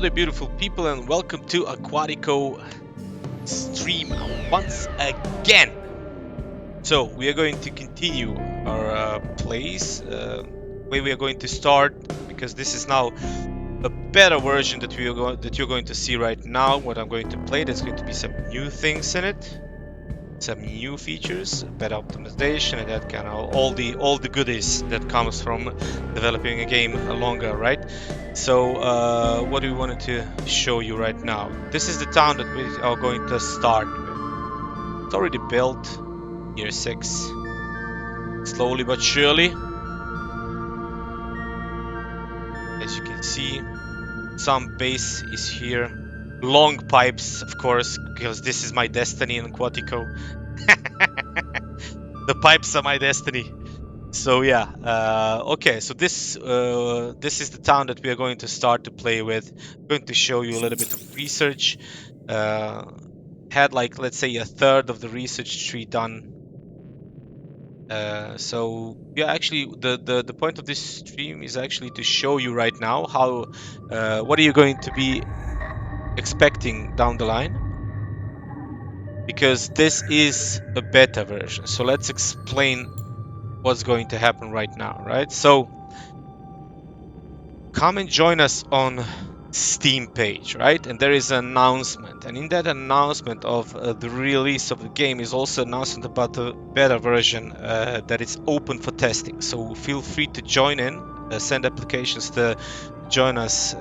Hello there, beautiful people, and welcome to Aquatico stream once again. So we are going to continue our plays. Way we are going to start, because this is now a better version that you're going to see right now. What I'm going to play, there's going to be some new things in it, some new features, better optimization, and that kind of all the goodies that comes from developing a game longer, right? So what do we wanted to show you right now? This is the town that we are going to start with. It's already built, year 6, slowly but surely. As you can see, some base is here. Long pipes, of course, because this is my destiny in Aquatico. The pipes are my destiny. So yeah, okay. So this is the town that we are going to start to play with. I'm going to show you a little bit of research. Had like, let's say, a third of the research tree done. So yeah, actually, the point of this stream is actually to show you right now how what are you going to be expecting down the line, because this is a beta version. So let's explain what's going to happen right now, right? So come and join us on Steam page, right? And there is an announcement, and in that announcement of the release of the game is also announcement about the beta version that is open for testing. So feel free to join in, send applications to join us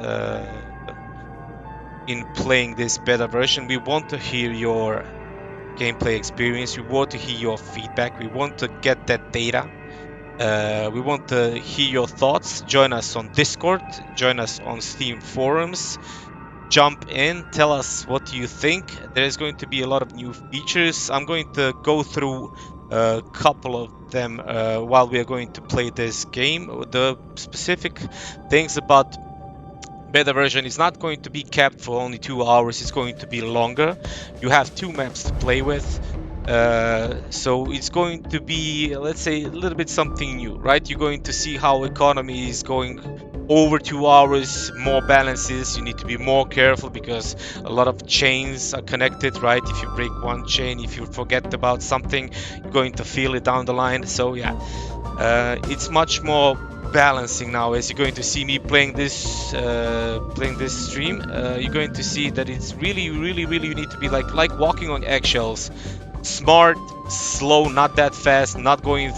in playing this beta version. We want to hear your gameplay experience, we want to hear your feedback, we want to get that data. We want to hear your thoughts. Join us on Discord, join us on Steam forums, jump in, tell us what you think. There's going to be a lot of new features. I'm going to go through a couple of them while we are going to play this game. The specific things about beta version is not going to be kept for only 2 hours, it's going to be longer. You have 2 maps to play with. So it's going to be, let's say, a little bit something new, right? You're going to see how economy is going over 2 hours, more balances. You need to be more careful because a lot of chains are connected, right? If you break one chain, if you forget about something, you're going to feel it down the line. So yeah, it's much more balancing now. As you're going to see me playing this stream, you're going to see that it's really you need to be like walking on eggshells. Smart, slow, not that fast, not going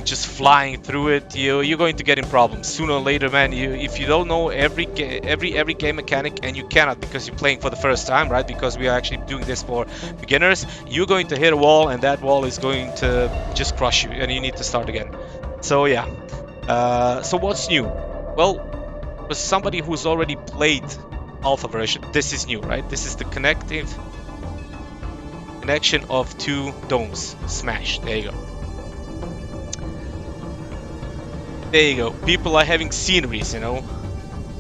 just flying through it. You're going to get in problems sooner or later, man. If you don't know every game mechanic, and you cannot because you're playing for the first time, right? Because we are actually doing this for beginners, you're going to hit a wall, and that wall is going to just crush you, and you need to start again. So yeah. So what's new? Well, for somebody who's already played alpha version, this is new, right? This is the connection of 2 domes. Smash. There you go. There you go. People are having sceneries, you know.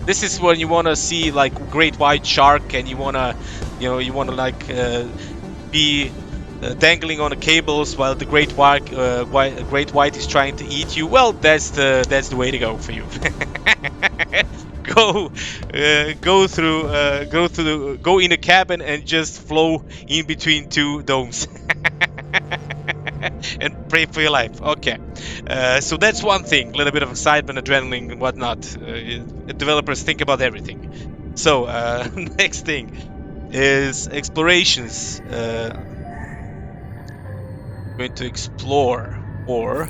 This is when you want to see like great white shark, and you want to like be dangling on the cables while the great white is trying to eat you. Well, that's the way to go for you. Go in a cabin and just flow in between 2 domes. And pray for your life. Okay, so that's one thing. A little bit of excitement, adrenaline, and whatnot. Developers think about everything. So next thing is explorations. Going to explore, or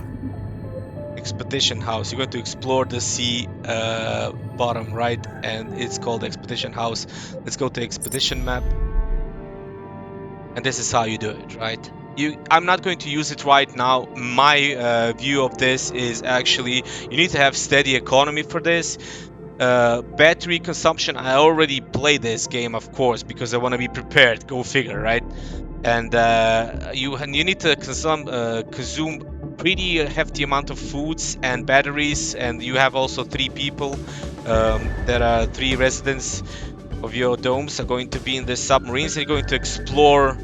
expedition house. You're going to explore the sea bottom, right? And it's called expedition house. Let's go to expedition map, and this is how you do it, right? I'm not going to use it right now. My view of this is actually you need to have steady economy for this. Battery consumption, I already played this game, of course, because I want to be prepared. Go figure, right? And you need to consume pretty hefty amount of foods and batteries, and you have also 3 people. There are 3 residents of your domes are going to be in the submarines, and you're going to explore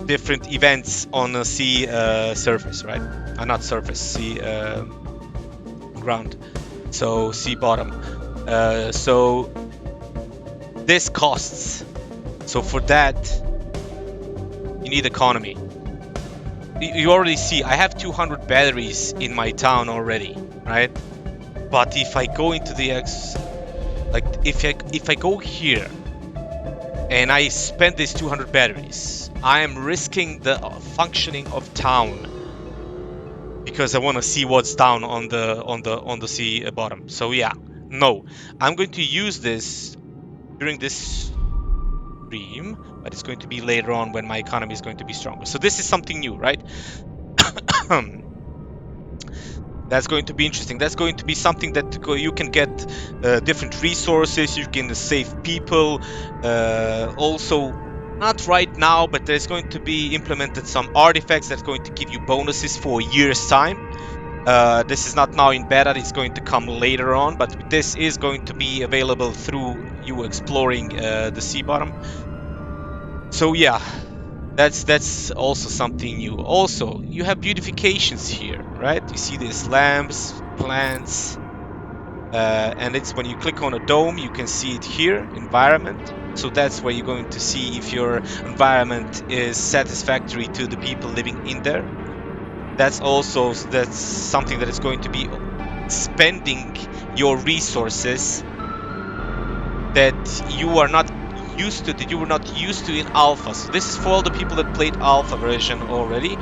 different events on the sea surface, right? Not surface, sea ground. So sea bottom. So this costs. So for that, you need economy. You already see I have 200 batteries in my town already, right? But if I go into the if I go here and I spend these 200 batteries, I am risking the functioning of town because I want to see what's down on the sea bottom. So yeah, no, I'm going to use this during this stream, but it's going to be later on when my economy is going to be stronger. So this is something new, right? That's going to be interesting. That's going to be something that you can get different resources. You can save people. Also, not right now, but there's going to be implemented some artifacts that's going to give you bonuses for a year's time. This is not now in beta. It's going to come later on, but this is going to be available through you exploring the sea bottom. So yeah. That's also something new. Also, you have beautifications here, right? You see these lamps, plants, and it's when you click on a dome, you can see it here, environment. So that's where you're going to see if your environment is satisfactory to the people living in there. That's something that is going to be spending your resources that you are not used to, that you were not used to in alpha. So this is for all the people that played alpha version already.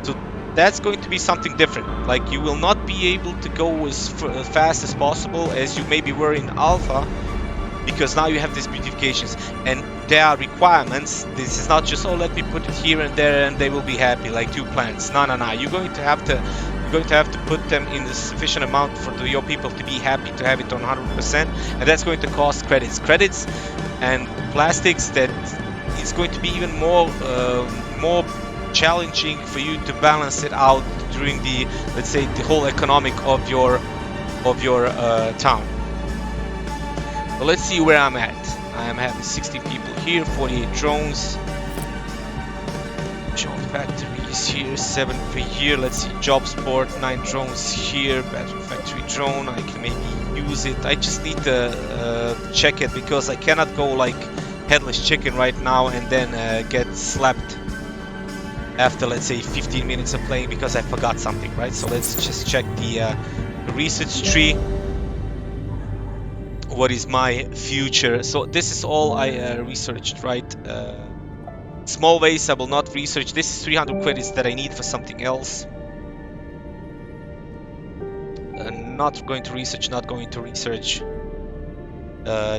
So that's going to be something different. Like, you will not be able to go as fast as possible as you maybe were in alpha, because now you have these beautifications and there are requirements. This is not just, oh, let me put it here and there and they will be happy, like 2 plants. No. You're going to have to put them in the sufficient amount for your people to be happy to have it on 100%, and that's going to cost credits and plastics. That is going to be even more challenging for you to balance it out during the, let's say, the whole economic of your town. But let's see where I'm at. I am having 60 people here, 48 drones. Drone factories here, 7 per year. Let's see, job sport, 9 drones here. Battery factory drone, I can maybe use it. I just need to check it, because I cannot go like headless chicken right now and then get slapped after, let's say, 15 minutes of playing because I forgot something, right? So let's just check the research tree. What is my future? So this is all I researched, right? Small ways I will not research. This is 300 credits that I need for something else. Not going to research,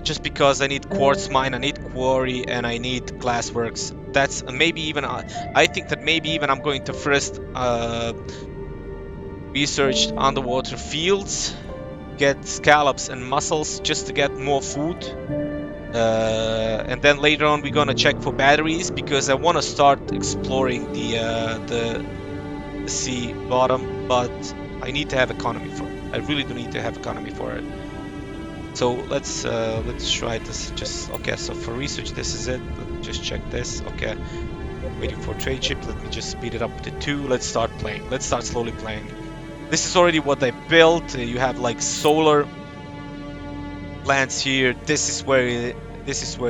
just because I need quartz mine, I need quarry, and I need glassworks. That's maybe even, I think that maybe even I'm going to first research underwater fields, get scallops and mussels just to get more food. And then later on we're gonna check for batteries, because I want to start exploring the sea bottom, but I need to have economy for it. I really do need to have economy for it. So let's try this. Just okay. So for research, this is it. Let me just check this. Okay, waiting for trade ship. Let me just speed it up to 2. Let's start playing. Let's start slowly playing. This is already what I built. You have like solar plants here. This is where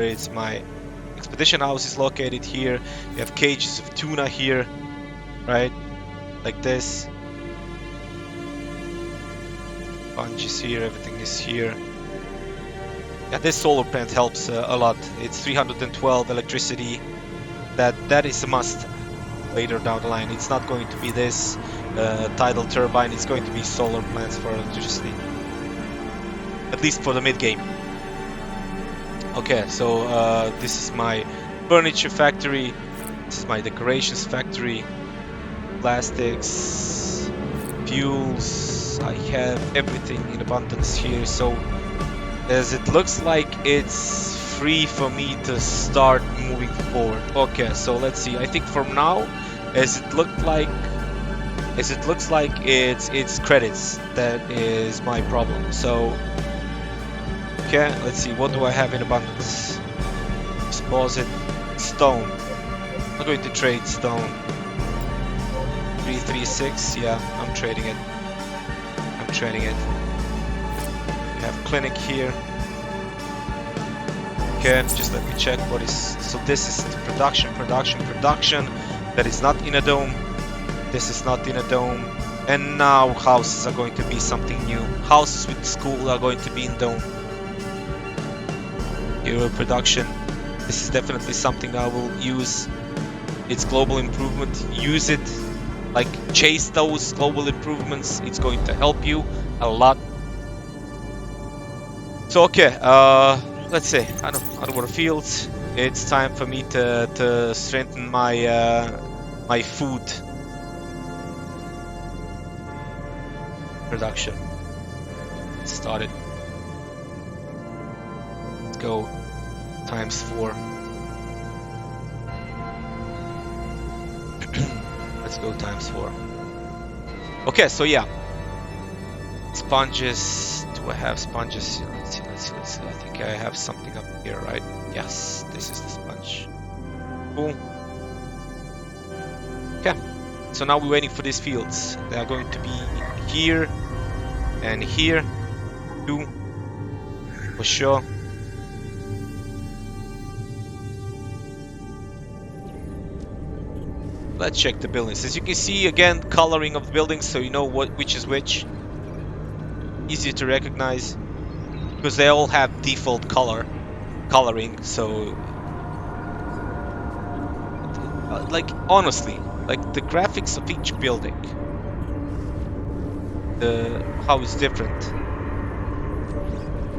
it's my expedition house is located here. You have cages of tuna here, right? Like this. Bunches here. Everything is here. Yeah, this solar plant helps a lot. It's 312 electricity. That is a must later down the line. It's not going to be this tidal turbine. It's going to be solar plants for electricity, at least for the mid game. Okay, so this is my furniture factory. This is my decorations factory. Plastics, fuels. I have everything in abundance here. So as it looks like it's free for me to start moving forward. Okay, so let's see. I think from now, as it looks like it's credits that is my problem. So okay, let's see, what do I have in abundance? Deposit stone. I'm going to trade stone. 336, yeah, I'm trading it. We have clinic here. Okay, just let me check what is. So this is the production. That is not in a dome. This is not in a dome. And now houses are going to be something new. Houses with school are going to be in dome. Hero production. This is definitely something I will use. It's global improvement. Use it. Like, chase those global improvements. It's going to help you a lot. So okay, let's say underwater fields. It's time for me to strengthen my my food production. Let's start it. Let's go ×4. Let's go ×4. Okay, so yeah, sponges. Do I have sponges? Let's see. I think I have something up here, right? Yes, this is the sponge. Cool. Okay, so now we're waiting for these fields. They are going to be here and here, too, for sure. Let's check the buildings. As you can see, again, coloring of the buildings, so you know which is which. Easy to recognize because they all have default coloring. So, like, honestly, like the graphics of each building, how it's different.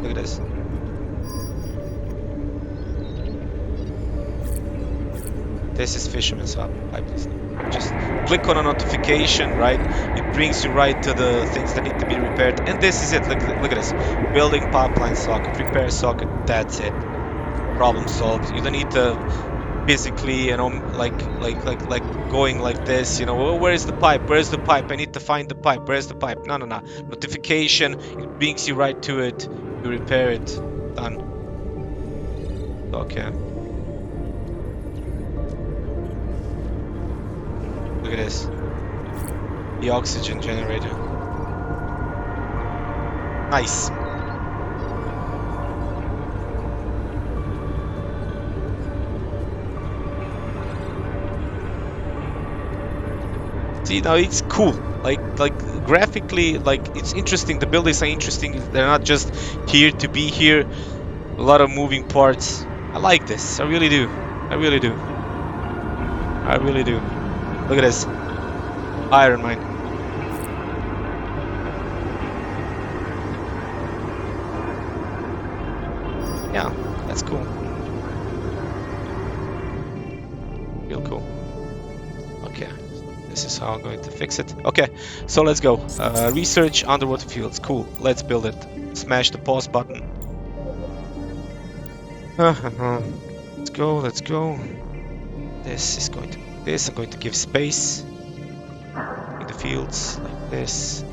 Look at this. This is Fisherman's Hub. Just click on a notification, right? It brings you right to the things that need to be repaired. And this is it. Look at this. Building pipeline socket, repair socket. That's it. Problem solved. You don't need to physically, you know, like going like this. You know, oh, where's the pipe? Where's the pipe? I need to find the pipe. Where's the pipe? No. Notification. It brings you right to it. You repair it. Done. Okay. Look at this. The oxygen generator. Nice. See, now it's cool. Like graphically, like it's interesting. The buildings are interesting. They're not just here to be here. A lot of moving parts. I like this. I really do. I really do. I really do. Look at this. Iron mine. Yeah, that's cool. Real cool. Okay, this is how I'm going to fix it. Okay, so let's go. Research underwater fields. Cool. Let's build it. Smash the pause button. Let's go. Let's go. This is going to be this. I'm going to give space in the fields like this.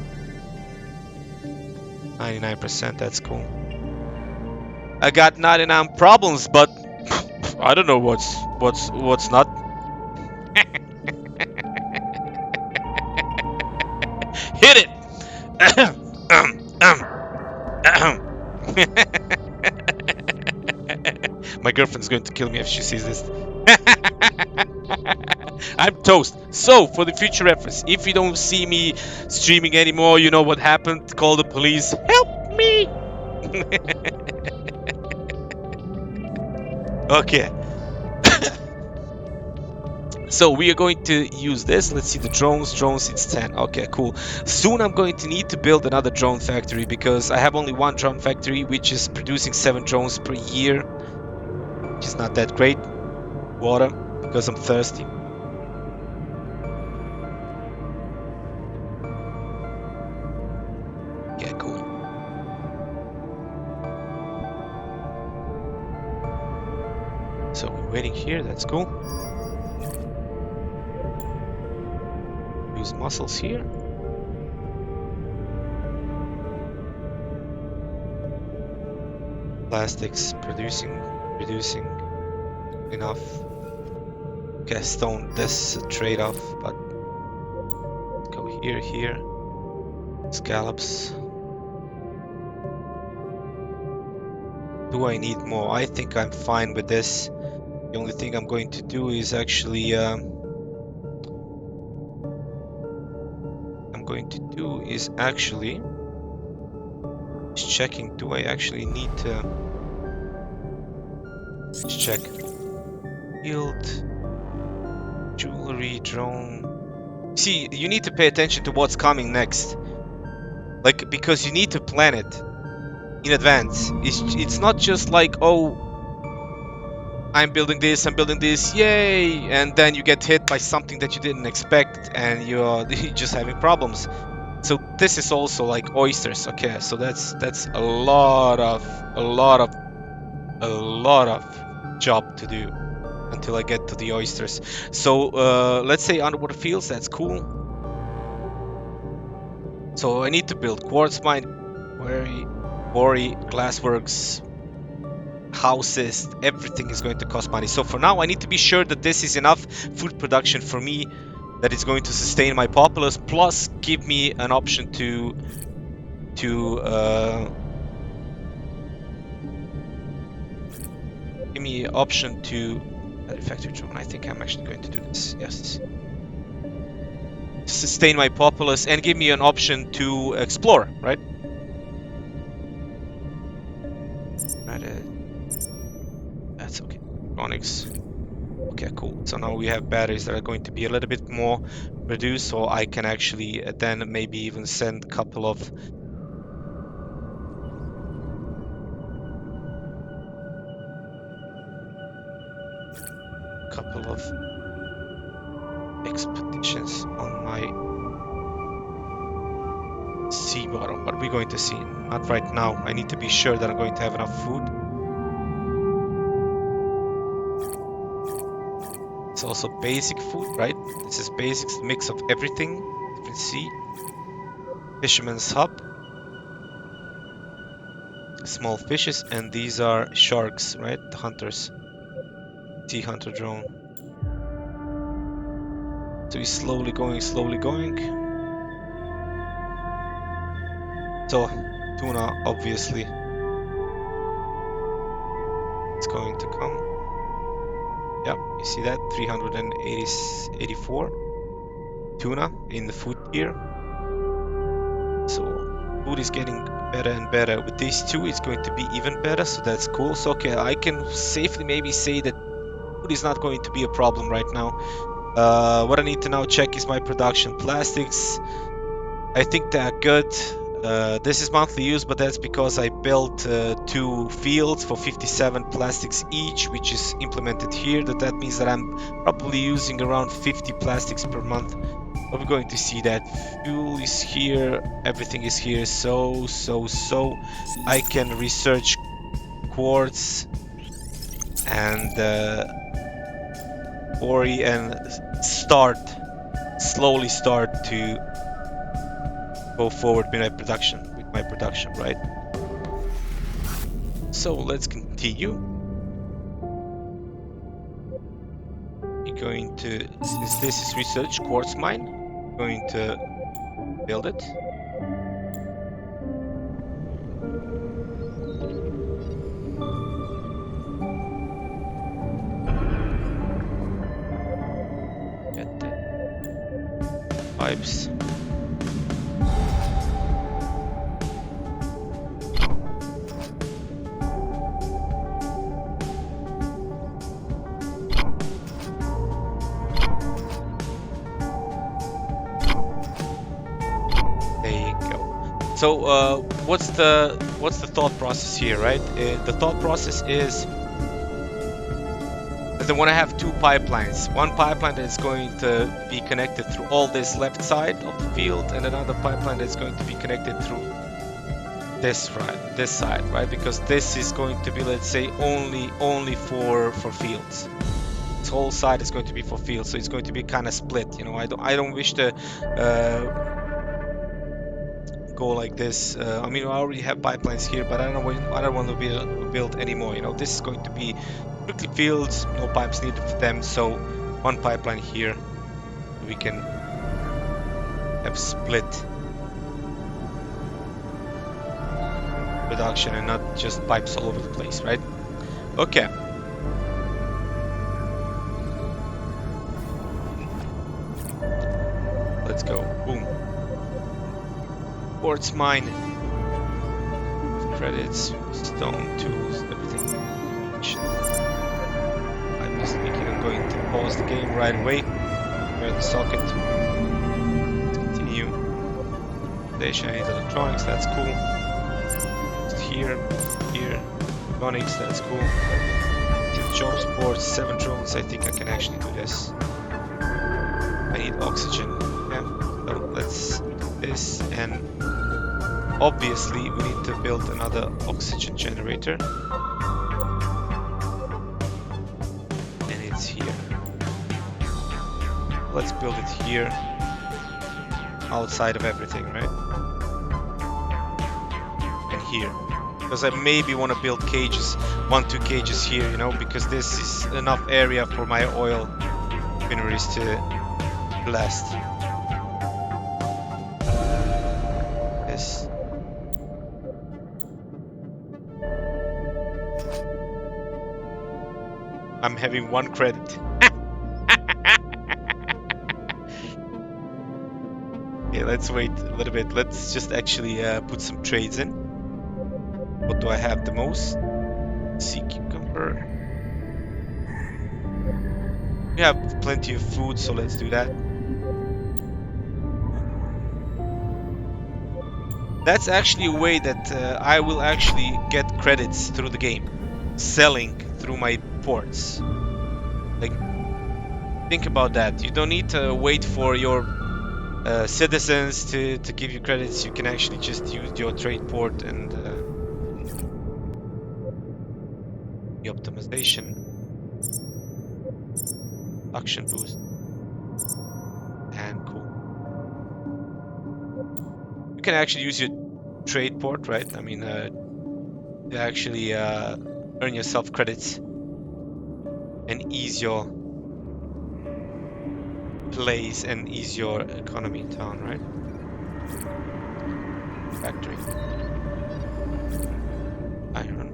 99%. That's cool. I got 99 problems, but I don't know what's not. Hit it. My girlfriend's going to kill me if she sees this. I'm toast. So, for the future reference, if you don't see me streaming anymore, you know what happened. Call the police. Help me. Okay. So we are going to use this. Let's see the drones. Drones, it's 10. Okay, cool. Soon I'm going to need to build another drone factory because I have only one drone factory which is producing 7 drones per year, which is not that great. Water, because I'm thirsty. Yeah, cool. So we're waiting here. That's cool. Use muscles here. Plastics producing enough. Okay, stone. This is a trade-off, but go here. Scallops. Do I need more? I think I'm fine with this. The only thing I'm going to do is actually just checking. Do I actually need to just check field jewelry drone? See, you need to pay attention to what's coming next, like, because you need to plan it in advance. It's not just like, oh, I'm building this, yay, and then you get hit by something that you didn't expect, and you're just having problems. So this is also like oysters. Okay, so that's a lot of job to do until I get to the oysters. So let's say underwater fields, that's cool. So I need to build quartz mine, quarry, glassworks, houses. Everything is going to cost money. So for now I need to be sure that this is enough food production for me, that it's going to sustain my populace, plus give me an option to give me an option to factory drone. I think I'm actually going to do this. Yes, sustain my populace and give me an option to explore, right? That's okay. Electronics. Okay, cool. So now we have batteries that are going to be a little bit more reduced, so I can actually then maybe even send a couple of expeditions on my sea bottom, but we're going to see. Not right now. I need to be sure that I'm going to have enough food. It's also basic food, right? This is basics, mix of everything. You can see. Fisherman's hub. Small fishes, and these are sharks, right? The hunters. Sea hunter drone. So he's slowly going, slowly going. So tuna, obviously, it's going to come. Yep, you see that? 384 tuna in the food tier. So food is getting better and better. With these two, it's going to be even better, so that's cool. So okay, I can safely maybe say that food is not going to be a problem right now. What I need to now check is my production. Plastics, I think they are good. This is monthly use, but that's because I built 2 fields for 57 plastics each, which is implemented here. That means that I'm probably using around 50 plastics per month. But we're going to see that. Fuel is here, everything is here, so I can research quartz and quarry and slowly start to go forward with my production, right? So let's continue. You're going to, since this is research quartz mine, going to build it. Get the pipes. So what's the thought process here, right? The thought process is that they want to have 2 pipelines. One pipeline that is going to be connected through all this left side of the field, and another pipeline that's going to be connected through this side, right? Because this is going to be, let's say, only for fields. This whole side is going to be for fields, so it's going to be kind of split. You know, I don't wish to go like this. I mean, I already have pipelines here, but I don't want to build anymore. You know, this is going to be strictly fields, no pipes needed for them. So one pipeline here, we can have split. production and not just pipes all over the place, right? Okay. Let's go. Boom. Quartz mine. Credits, stone, tools, everything. I'm just thinking I'm going to pause the game right away. Where the socket. Let's continue. Station, I need electronics, that's cool. Just here, electronics, that's cool. Job sports, 7 drones, I think I can actually do this. I need oxygen. Yeah, so let's do this, and obviously we need to build another oxygen generator. And it's here. Let's build it here. Outside of everything, right? And here. Because I maybe want to build cages, 1-2 cages here, you know, because this is enough area for my oil mineries to last. This. I'm having 1 credit. Okay, let's wait a little bit. Let's just actually put some trades in. What do I have the most? Sea cucumber. We have plenty of food, so let's do that. That's actually a way that I will actually get credits through the game. Selling through my ports. Like, think about that. You don't need to wait for your citizens to give you credits. You can actually just use your trade port and the optimization. Action boost. And cool. You can actually use your trade port, right? I mean, to actually earn yourself credits and ease your place and ease your economy in town, right? Factory. Iron.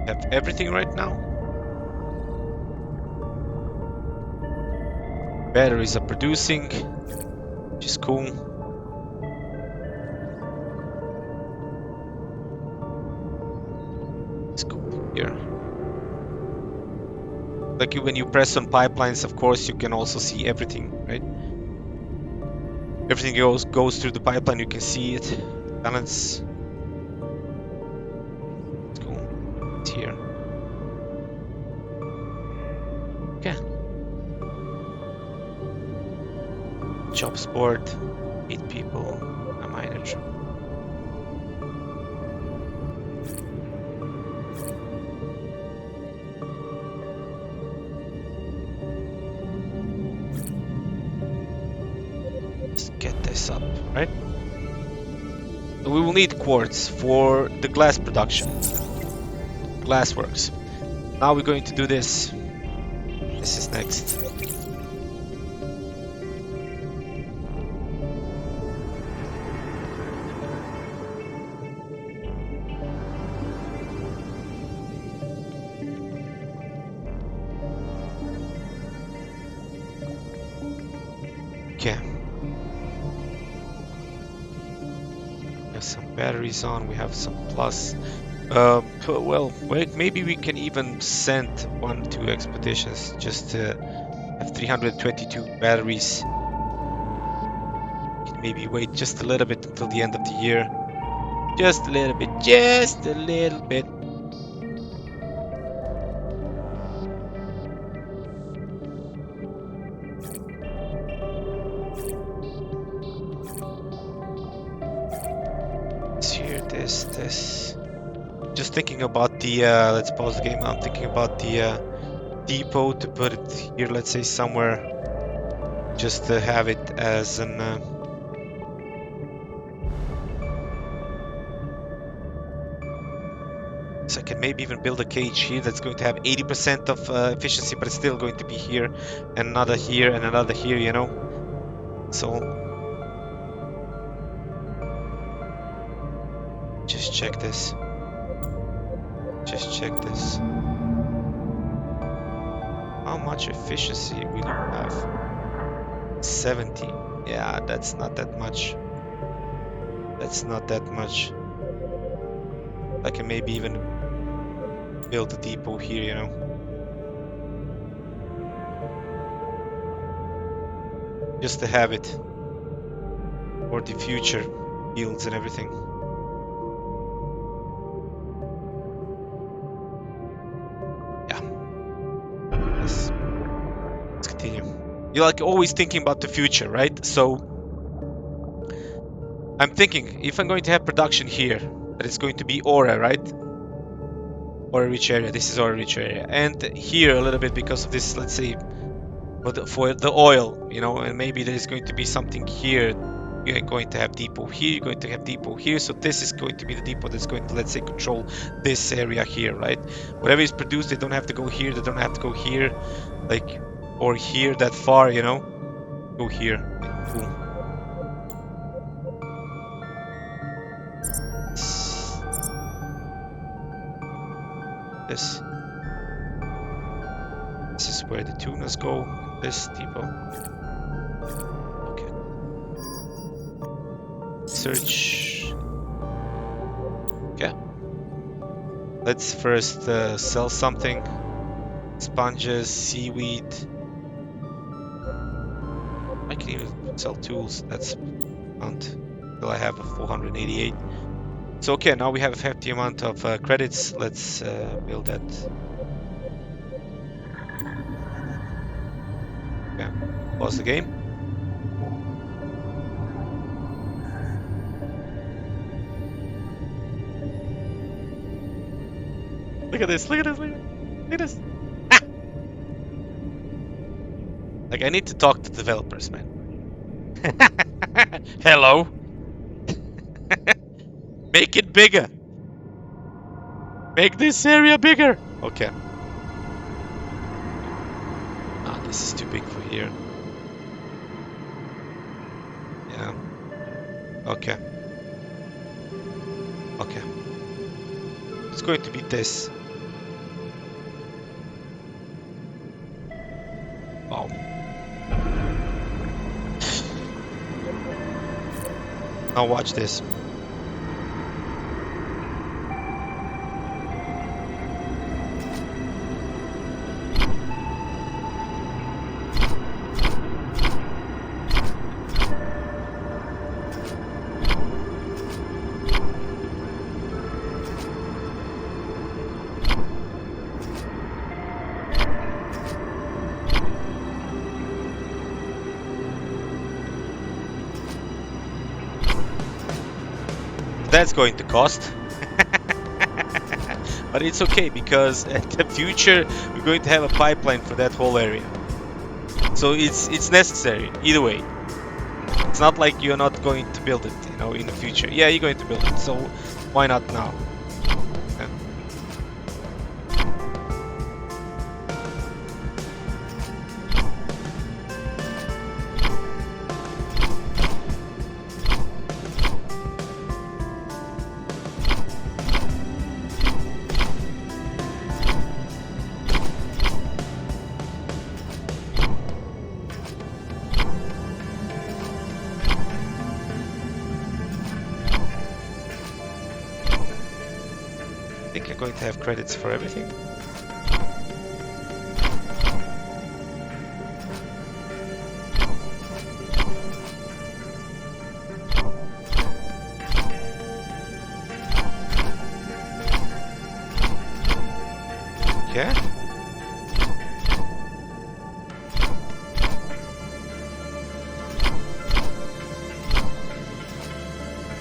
Have everything right now. Batteries are producing, which is cool. Let's go here. Like when you press on pipelines, of course, you can also see everything, right? Everything goes through the pipeline. You can see it. Balance. Let's go. It's here. Okay. Job sport. 8 people. A manager. Let's get this up, right? So we will need quartz for the glass production. Glassworks. Now we're going to do this. This is next. Okay. We have some batteries on, we have some plus. Well, wait, maybe we can even send 1-2 expeditions just to have 322 batteries. We can maybe wait just a little bit until the end of the year. Just a little bit, just a little bit. This. Just thinking about the, let's pause the game. I'm thinking about the depot to put it here, let's say somewhere, just to have it as an... So I can maybe even build a cage here that's going to have 80% of efficiency, but it's still going to be here, and another here, and another here, you know? So... Just check this. Just check this. How much efficiency will you have? 70. Yeah, that's not that much. That's not that much. I can maybe even build a depot here, you know. Just to have it for the future fields and everything. Yeah. Let's continue. You're like always thinking about the future, right? So I'm thinking if I'm going to have production here, that it's going to be Aura, right? Aura rich area. This is Aura rich area, and here a little bit because of this. Let's say for the oil, you know, and maybe there is going to be something here. You're going to have depot here. You're going to have depot here. So this is going to be the depot that's going to, let's say, control this area here, right? Whatever is produced, they don't have to go here. They don't have to go here, like, or here that far, you know. Go here. Boom. This is where the tunas go. This depot. Okay. Search. Okay. Let's first sell something. Sponges, seaweed. I can even sell tools. That's until I have a 488. So okay, now we have a hefty amount of credits. Let's build that. Okay, pause the game. Look at this, look at this, look at this. Ah! Like, I need to talk to developers, man. Hello. Make it bigger. Make this area bigger. Okay. Ah, this is too big for here. Yeah. Okay. Okay. It's going to be this. Wow. Now watch this. That's going to cost. But it's okay because in the future we're going to have a pipeline for that whole area. So it's necessary either way. It's not like you're not going to build it, you know, in the future. Yeah, you're going to build it. So why not now? Yeah. I think I'm going to have credits for everything. Okay.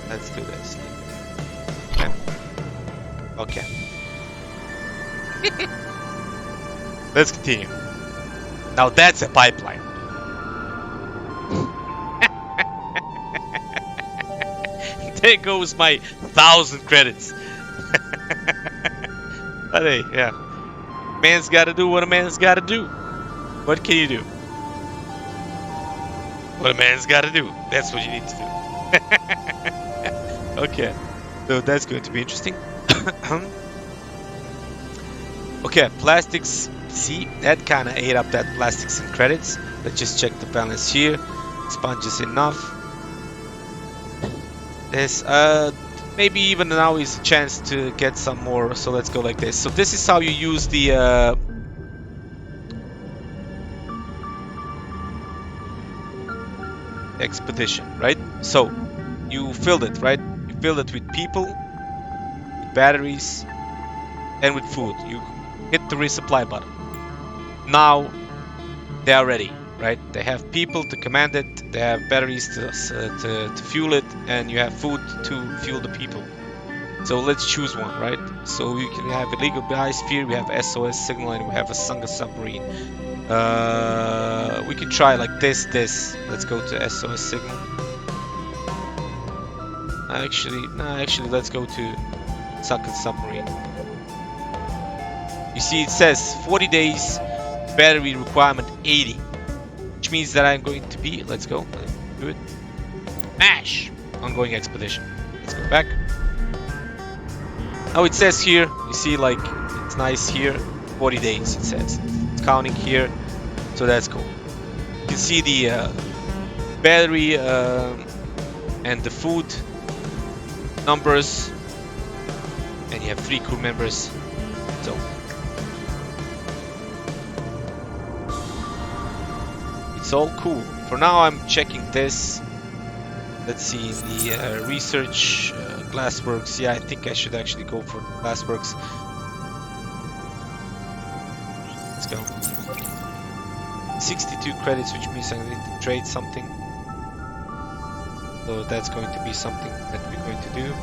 Let's do this. Okay. Okay. Let's continue. Now that's a pipeline. There goes my 1,000 credits. But hey, yeah. Man's gotta do what a man's gotta do. What can you do? What a man's gotta do. That's what you need to do. Okay. So that's going to be interesting. Okay, plastics. See, that kind of ate up that plastics and credits. Let's just check the balance here. Sponges enough. This, maybe even now is a chance to get some more. So let's go like this. So this is how you use the expedition, right? So you filled it, right? You filled it with people, with batteries, and with food. You hit the resupply button. Now they are ready, right? They have people to command it, they have batteries to fuel it, and you have food to fuel the people. So let's choose one, right? So we can have illegal biosphere, we have SOS signal, and we have a Sunga submarine. We could try like this. Let's go to SOS signal. Actually, let's go to Sunken submarine. You see, it says 40 days, battery requirement 80, which means that I'm going to be. Let's go. Let's do it. MASH! Ongoing expedition. Let's go back. Now it says here, you see, like, it's nice here, 40 days it says. It's counting here, so that's cool. You can see the battery and the food numbers, and you have 3 crew members. So it's all cool. For now, I'm checking this. Let's see the research glassworks. Yeah, I think I should actually go for glassworks. Let's go. 62 credits, which means I need to trade something. So that's going to be something that we're going to do.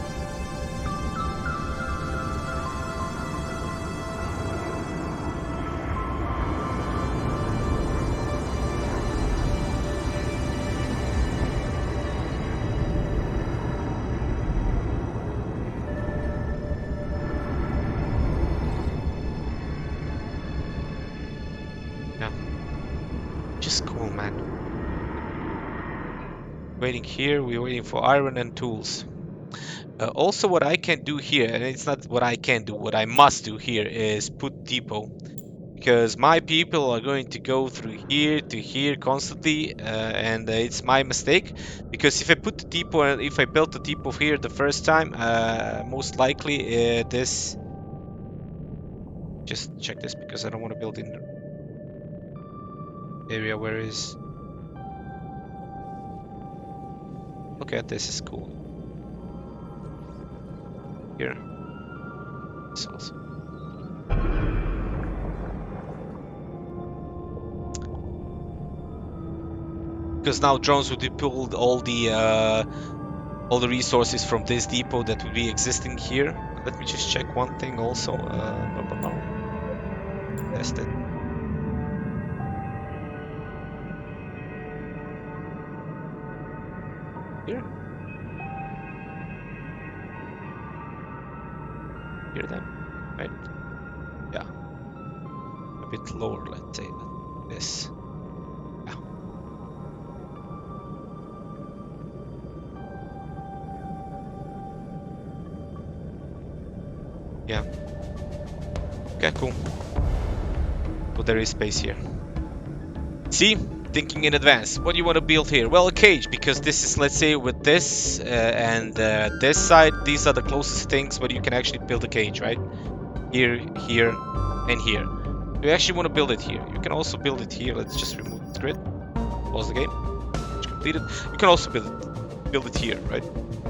Just cool, man. Waiting here, we're waiting for iron and tools. Also, what I can do here, and it's not what I can do, what I must do here is put depot. Because my people are going to go through here to here constantly, and it's my mistake. Because if I put the depot, and if I built the depot here the first time, most likely this... Just check this, because I don't want to build in the area where is... Look at this, is cool. Here. This also. Because now drones would pull all the resources from this depot that would be existing here. Let me just check one thing also. Test it. Here. Here then, right? Yeah. A bit lower, let's say, like this. Yeah. Yeah. Okay, cool. So there is space here. See? Thinking in advance. What do you want to build here? Well, a cage, because this is, let's say, with this and this side, these are the closest things where you can actually build a cage, right? Here, here, and here. You actually want to build it here. You can also build it here. Let's just remove this grid. Pause the game. It's completed. You can also build it here, right?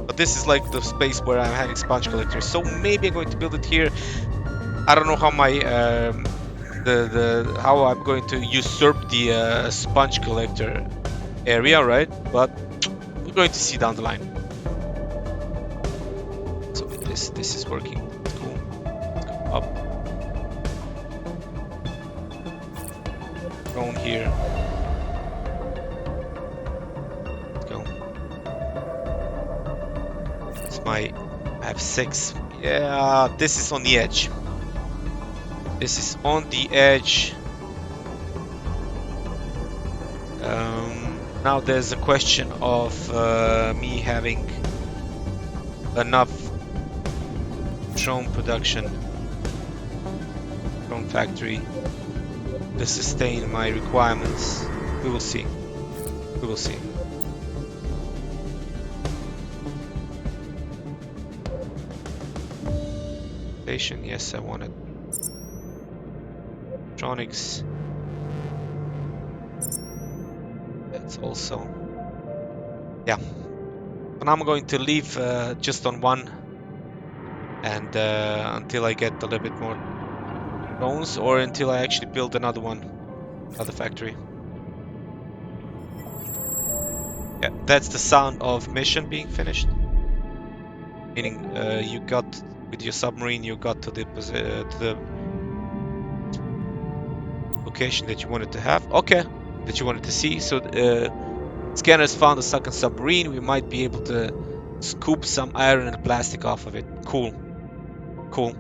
But this is like the space where I'm having sponge collectors. So maybe I'm going to build it here. I don't know how my how I'm going to usurp the sponge collector area, right? But we're going to see down the line. So this is working. It's cool. Let's go up. Drone here. Let's go. It's my. I have 6. Yeah, this is on the edge. This is on the edge. Now there's a question of me having enough drone production, drone factory to sustain my requirements. We will see. We will see. Station, yes, I want it. Electronics. That's also. Yeah. So now I'm going to leave just on one, and until I get a little bit more drones, or until I actually build another one, another factory. Yeah, that's the sound of mission being finished. Meaning, you got with your submarine, you got to the location that you wanted to have. Okay, that you wanted to see. So, scanners found a second submarine. We might be able to scoop some iron and plastic off of it. Cool, cool.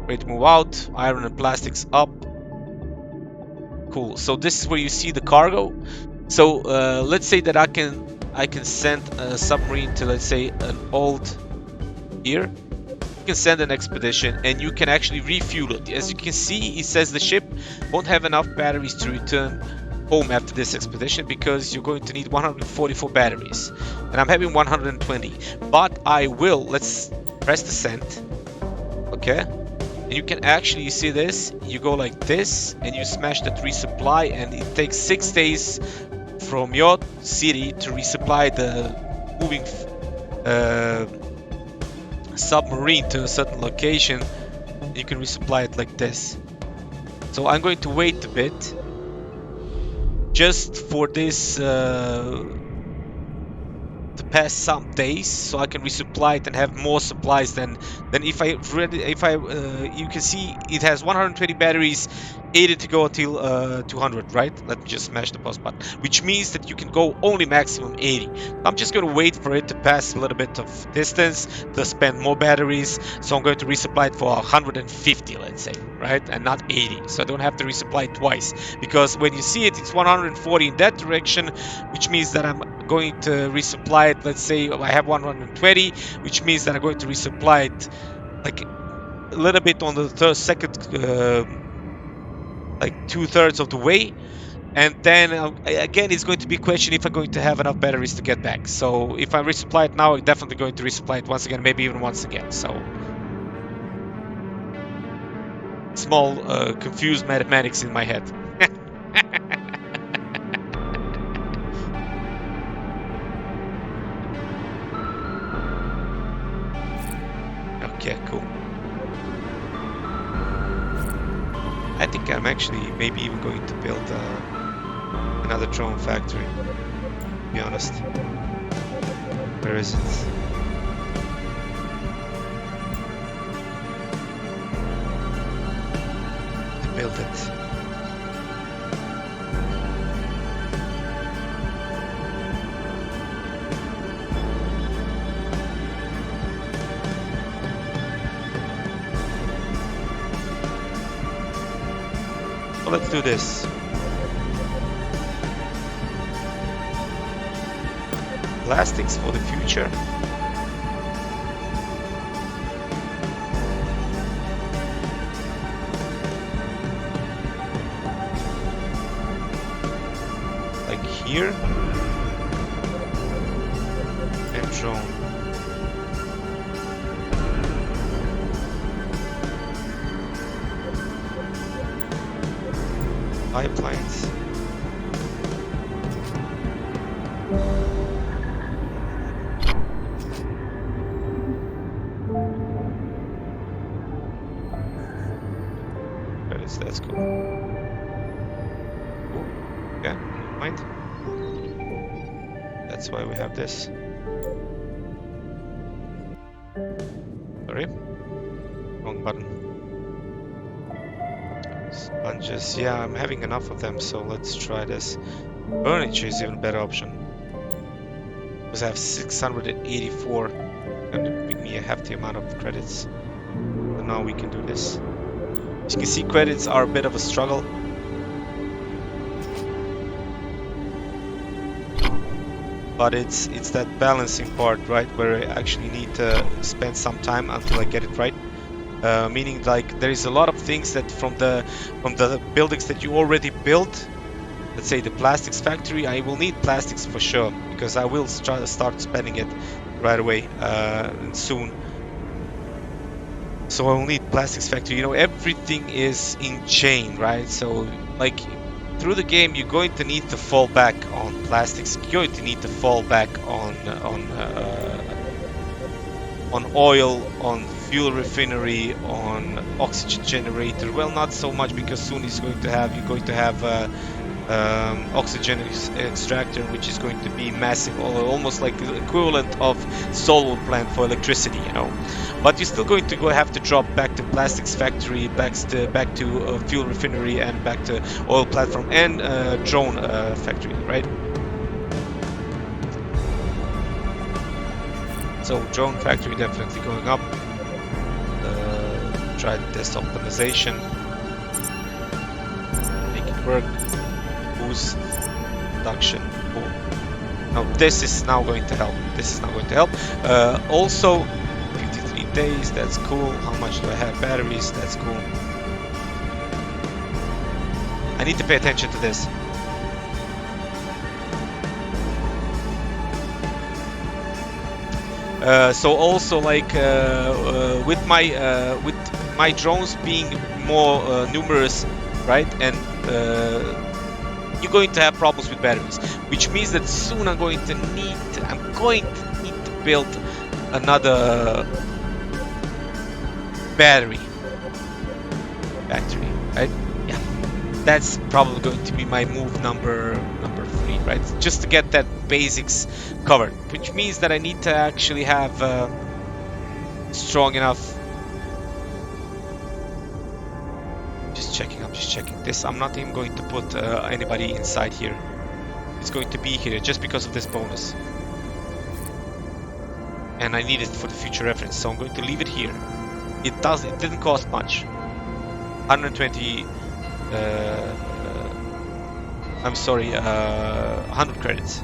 Ready to move out. Iron and plastics up. Cool. So this is where you see the cargo. So let's say that I can send a submarine to, let's say, an old here. You can send an expedition and you can actually refuel it. As you can see, it says the ship won't have enough batteries to return home after this expedition because you're going to need 144 batteries, and I'm having 120. But I will. Let's press the send. Okay. And you can actually see this. You go like this and you smash that resupply, and it takes 6 days from your city to resupply the moving submarine to a certain location. You can resupply it like this. So I'm going to wait a bit just for this to pass some days, so I can resupply it and have more supplies than if I really you can see it has 120 batteries, 80 to go until 200, right? Let me just smash the pause button, which means that you can go only maximum 80. I'm just going to wait for it to pass a little bit of distance to spend more batteries, so I'm going to resupply it for 150, let's say, right, and not 80, so I don't have to resupply it twice, because when you see it, it's 140 in that direction, which means that I'm going to resupply it. Let's say I have 120, which means that I'm going to resupply it like a little bit on the second, like 2/3 of the way, and then again it's going to be a question if I'm going to have enough batteries to get back. So if I resupply it now, I'm definitely going to resupply it once again, maybe even once again. So small confused mathematics in my head. Okay, cool. I think I'm actually maybe even going to build another drone factory, to be honest. Where is it? To build it. So let's do this. Plastics for the future. Like here. And drone. Pipelines. That's cool. Okay, never mind. That's why we have this. Sorry. Wrong button. Sponges. Yeah, I'm having enough of them, so let's try this. Furniture is even a better option. Because I have 684. Gonna bring me a hefty amount of credits. So now we can do this. As you can see, credits are a bit of a struggle. but it's that balancing part, right, where I actually need to spend some time until I get it right. Meaning, like, there is a lot of things that from the buildings that you already built. Let's say the plastics factory, I will need plastics for sure because I will start spending it right away and soon. So I will need plastics factory. You know, everything is in chain, right? So like through the game, you're going to need to fall back on plastics. You're going to need to fall back on oil, on fuel refinery, on oxygen generator. Well, not so much because soon you're going to have oxygen extractor, which is going to be massive, almost like the equivalent of solar plant for electricity, you know. But you're still going to have to drop back to plastics factory, back to fuel refinery, and back to oil platform and drone factory, right? So drone factory definitely going up. Try test optimization, make it work. Boost production. Boom. Now this is now going to help. This is now going to help. Also, 53 days. That's cool. How much do I have? Batteries. That's cool. I need to pay attention to this. So also, like with my drones being more numerous, right, and you're going to have problems with batteries, which means that soon I'm going to need to build another battery factory, right? Yeah, that's probably going to be my move number 3, right? Just to get that basics covered, which means that I need to actually have strong enough. I'm just checking this. I'm not even going to put anybody inside here. It's going to be here just because of this bonus. And I need it for the future reference, so I'm going to leave it here. It didn't cost much. 120 I'm sorry, 100 credits.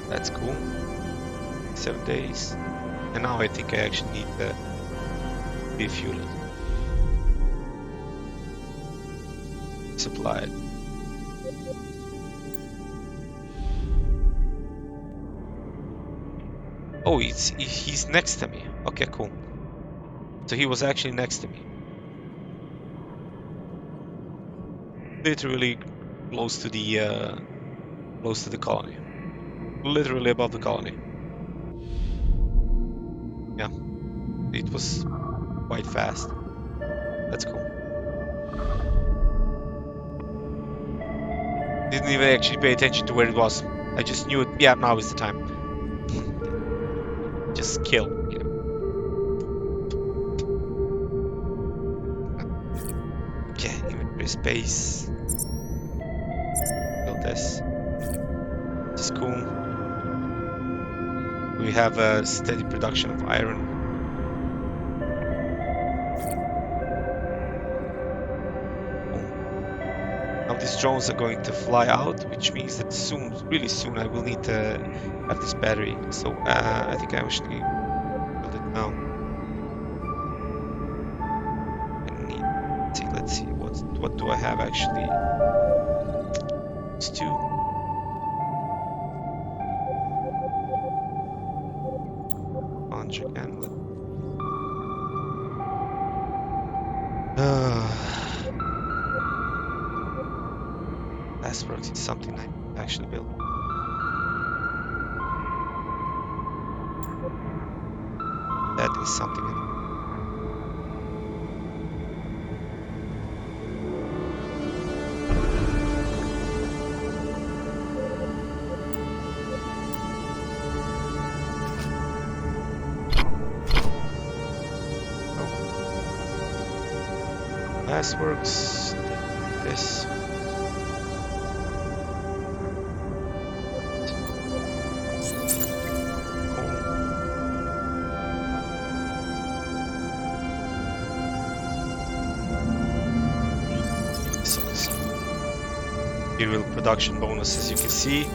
That's cool. 7 days. And now I think I actually need to refuel it. Supplied. Oh, he's next to me. Okay, cool. So he was actually next to me. Literally close to the colony. Literally above the colony. Yeah, it was quite fast. That's cool. Didn't even actually pay attention to where it was. I just knew it. Yeah, now is the time. Just kill. Yeah. Okay, inventory space. Build this. This is cool. We have a steady production of iron. Now these drones are going to fly out, which means that soon, really soon, I will need to have this battery. So I think I actually build it now. Let's see what do I have actually. It's 2. Launch again. Works is something I actually built. That is something works. This. material production bonus, as you can see.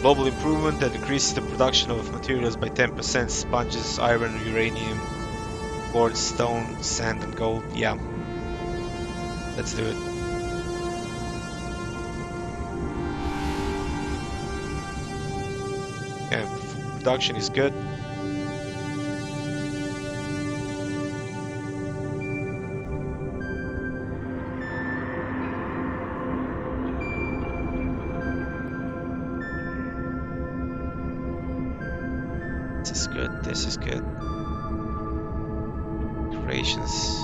Global improvement that increases the production of materials by 10%. Sponges, iron, uranium, quartz, stone, sand, and gold. Yeah. Let's do it. Yeah, production is good. This is good. This is good. Creations.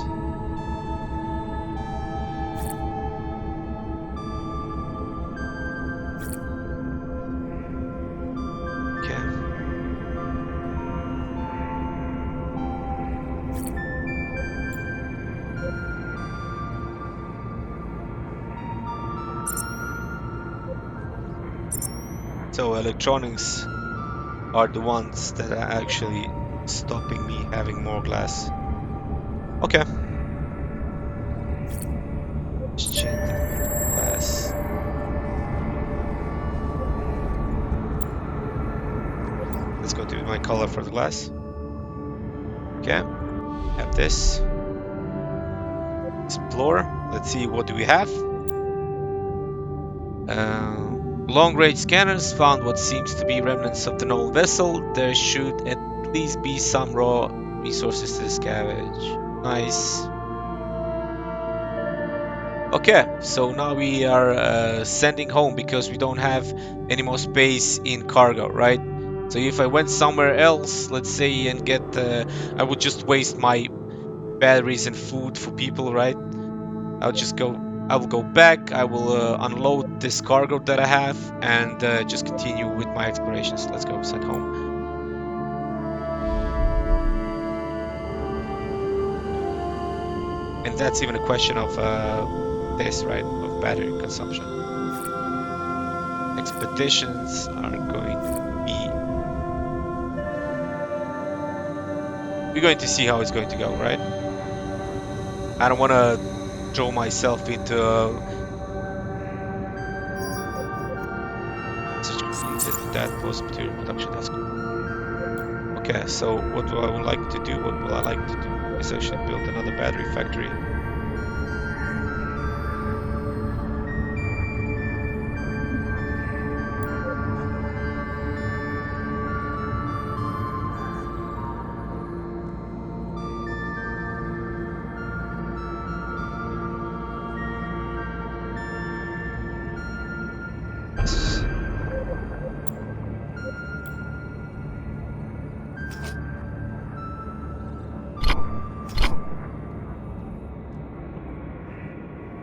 So electronics are the ones that are actually stopping me having more glass. Okay. Let's change the glass. Let's go to my color for the glass. Okay. Have this. Explore. Let's see, what do we have? Long-range scanners found what seems to be remnants of the null vessel. There should at least be some raw resources to scavenge. Nice. Okay, so now we are sending home because we don't have any more space in cargo, right? So if I went somewhere else, let's say, and get, I would just waste my batteries and food for people, right? I will go back, I will unload this cargo that I have, and just continue with my explorations. Let's go, send home. And that's even a question of this, right? Of battery consumption. Expeditions are going to be... We're going to see how it's going to go, right? I don't want to throw myself into that post material production. That's cool. Okay, so what do I would like to do? What will I like to do is actually build another battery factory.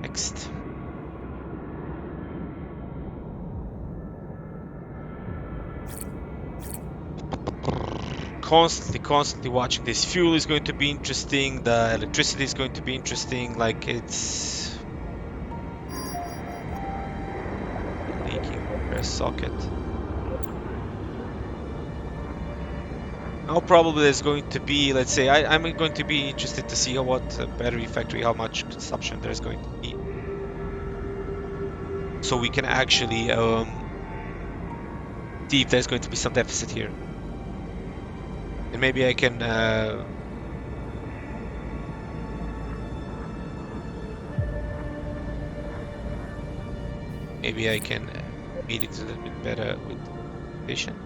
Next. Constantly watching this. Fuel is going to be interesting. The electricity is going to be interesting. Like, it's leaking press socket. Now probably there's going to be, let's say, I'm going to be interested to see what battery factory, how much consumption there's going to be. So we can actually see if there's going to be some deficit here. And maybe I can meet it a little bit better with vision.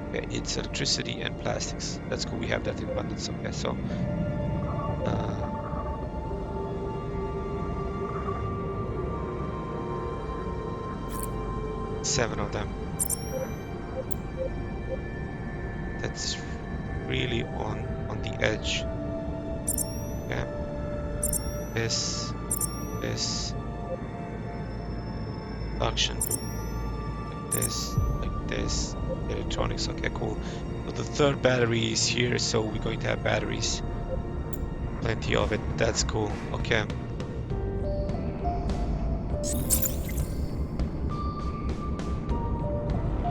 Okay, it's electricity and plastics. That's cool. We have that in abundance. Okay, so 7 of them. That's really on the edge. Okay. This production like this, electronics. Okay, cool. So the third battery is here, so we're going to have batteries, plenty of it. That's cool. Okay.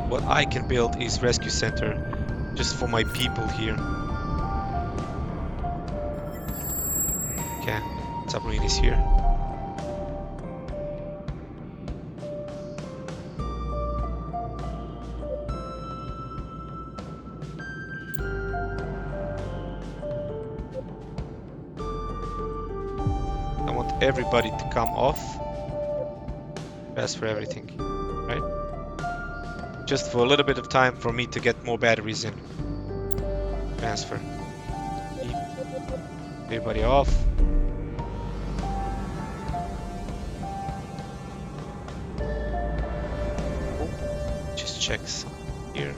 What I can build is rescue center just for my people here. Okay, submarine is here. I want everybody to come off. Transfer everything, right? Just for a little bit of time for me to get more batteries in. Transfer. Keep everybody off. Just check some here.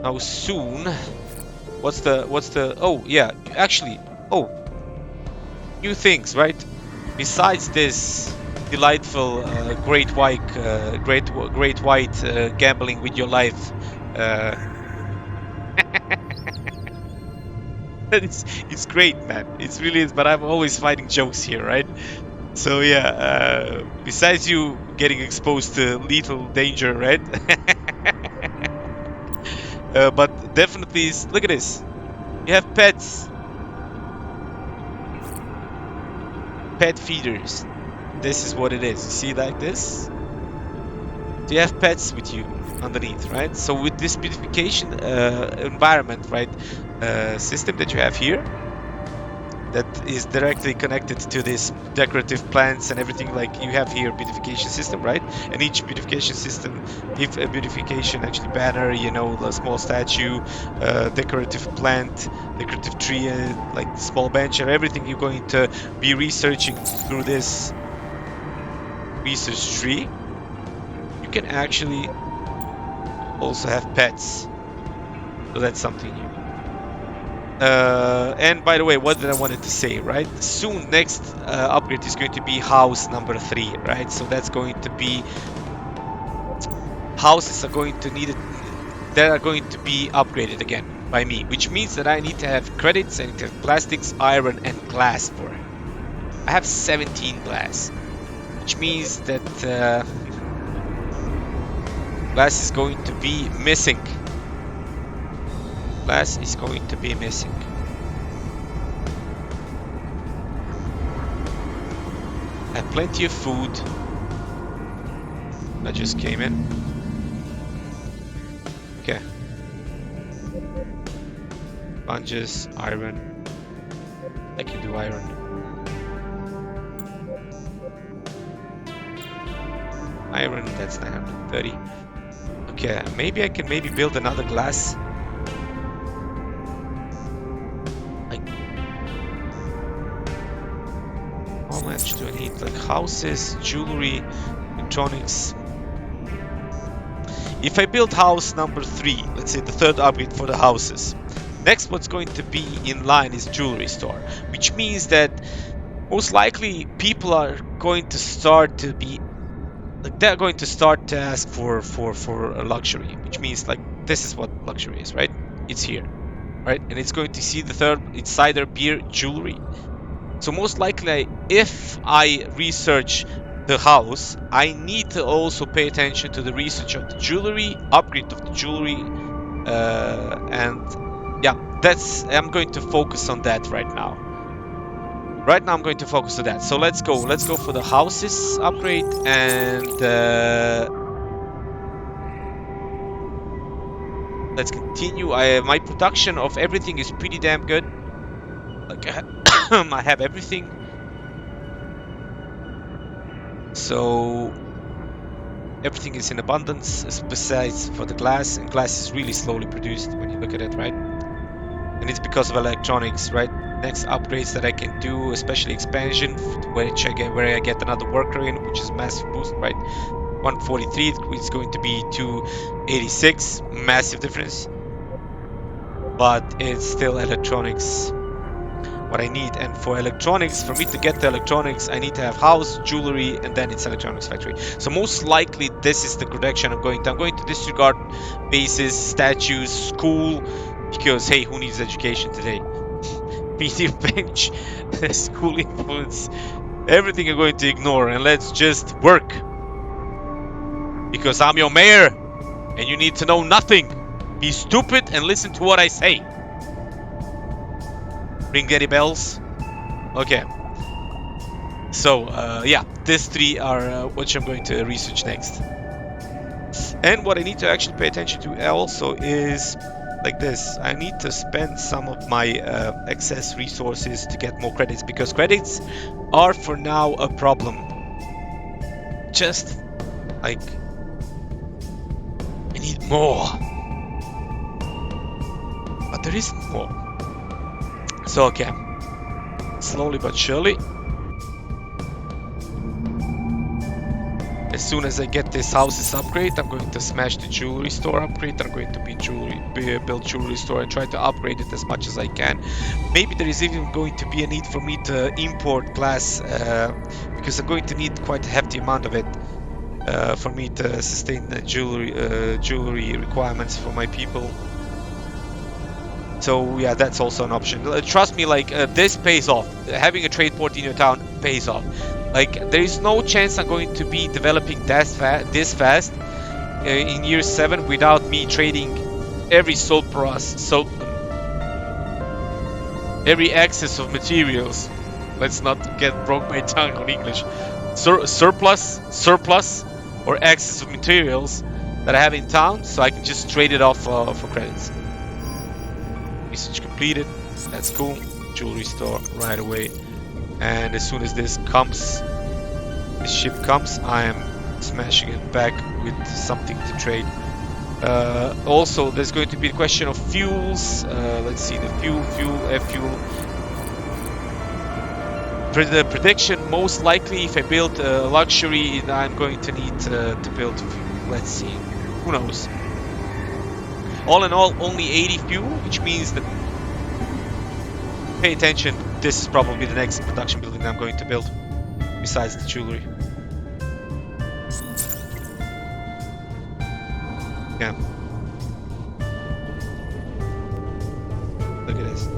How soon? What's the oh yeah, actually, oh, new things, right? Besides this delightful great white gambling with your life, it's great, man. It's really is, but I'm always finding jokes here, right? So yeah, besides you getting exposed to lethal danger, right? But definitely, look at this. You have pets, pet feeders. This is what it is. You see like this? So you have pets with you underneath, right? So with this beautification environment, right, system that you have here, that is directly connected to this decorative plants and everything like you have here beautification system, right? And each beautification system give a beautification actually banner, you know, a small statue, decorative plant, decorative tree, like small bench and everything you're going to be researching through this research tree. You can actually also have pets, so that's something new. And by the way, what did I wanted to say, right? Soon, next upgrade is going to be house number 3, right? So that's going to be houses are going to need it, that are going to be upgraded again by me, which means that I need to have credits, I need to have plastics, iron, and glass for it. I have 17 glass, which means that glass is going to be missing. Glass is going to be missing. I have plenty of food. I just came in. Okay. Sponges, iron. I can do iron. Iron, that's 930. Okay, maybe I can build another glass. How much do I need? Like houses, jewelry, electronics. If I build house number 3, let's say the third upgrade for the houses, next what's going to be in line is jewelry store, which means that most likely people are going to start to be like, they're going to start to ask for a luxury, which means like this is what luxury is, right? It's here, right? And it's going to see the third, it's either beer, jewelry. So most likely, if I research the house, I need to also pay attention to the research of the jewelry, upgrade of the jewelry, and yeah, I'm going to focus on that right now. Right now I'm going to focus on that. So let's go for the houses upgrade, and let's continue. My production of everything is pretty damn good. Like I have everything. So everything is in abundance besides for the glass, and glass is really slowly produced when you look at it, right? And it's because of electronics, right? Next upgrades that I can do, especially expansion, where I get another worker in, which is massive boost, right? 143 is going to be 286, massive difference, but it's still electronics what I need. And for electronics, for me to get the electronics, I need to have house, jewelry, and then it's electronics factory. So most likely this is the direction I'm going to disregard bases, statues, school, because hey, who needs education today? Medium bench, school influence, everything I'm going to ignore, and let's just work, because I'm your mayor and you need to know nothing. Be stupid and listen to what I say. Ring any bells? Okay. So, yeah, these three are what I'm going to research next. And what I need to actually pay attention to also is like this. I need to spend some of my excess resources to get more credits, because credits are for now a problem. Just like I need more, but there isn't more. So okay, slowly but surely. As soon as I get this house's upgrade, I'm going to smash the jewelry store upgrade. I'm going to build jewelry store and try to upgrade it as much as I can. Maybe there is even going to be a need for me to import glass, because I'm going to need quite a hefty amount of it for me to sustain the jewelry requirements for my people. So yeah, that's also an option. Trust me, like this pays off. Having a trade port in your town pays off. Like there is no chance I'm going to be developing this fast in year 7 without me trading every every excess of materials. Let's not get broke my tongue on English. Surplus, or excess of materials that I have in town, so I can just trade it off for credits. Research completed. That's cool. Jewelry store right away. And as soon as this ship comes, I am smashing it back with something to trade. Also, there's going to be a question of fuels. Let's see, the fuel. The prediction, most likely, if I build a luxury, I'm going to need to build fuel. Let's see. Who knows? All in all, only 80 fuel, which means that, pay attention, this is probably the next production building I'm going to build, besides the jewelry. Yeah. Look at this.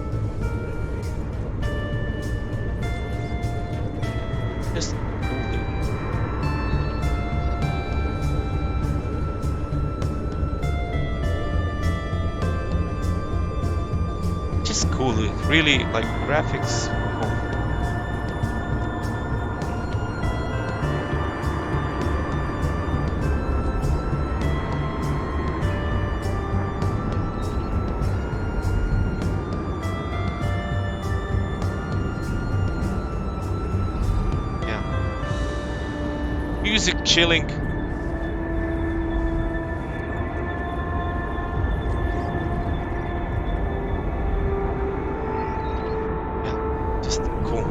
Just cool, dude. Just cool, dude. Really, like, graphics. Cool. Music chilling. Yeah, just cool.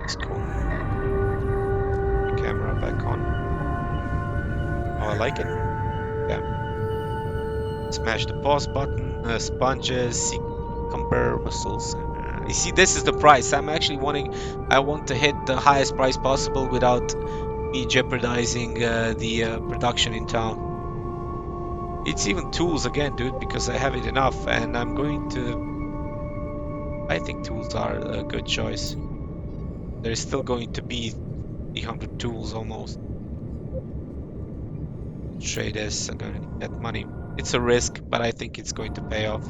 It's cool. The camera back on. Oh, I like it. Yeah. Smash the pause button. Sponges, compare muscles. You see, this is the price. I want to hit the highest price possible without me jeopardizing the production in town. It's even tools again, dude, because I have it enough, and I'm going to... I think tools are a good choice. There's still going to be 300 tools almost. Trade this, I'm gonna need that money. It's a risk, but I think it's going to pay off.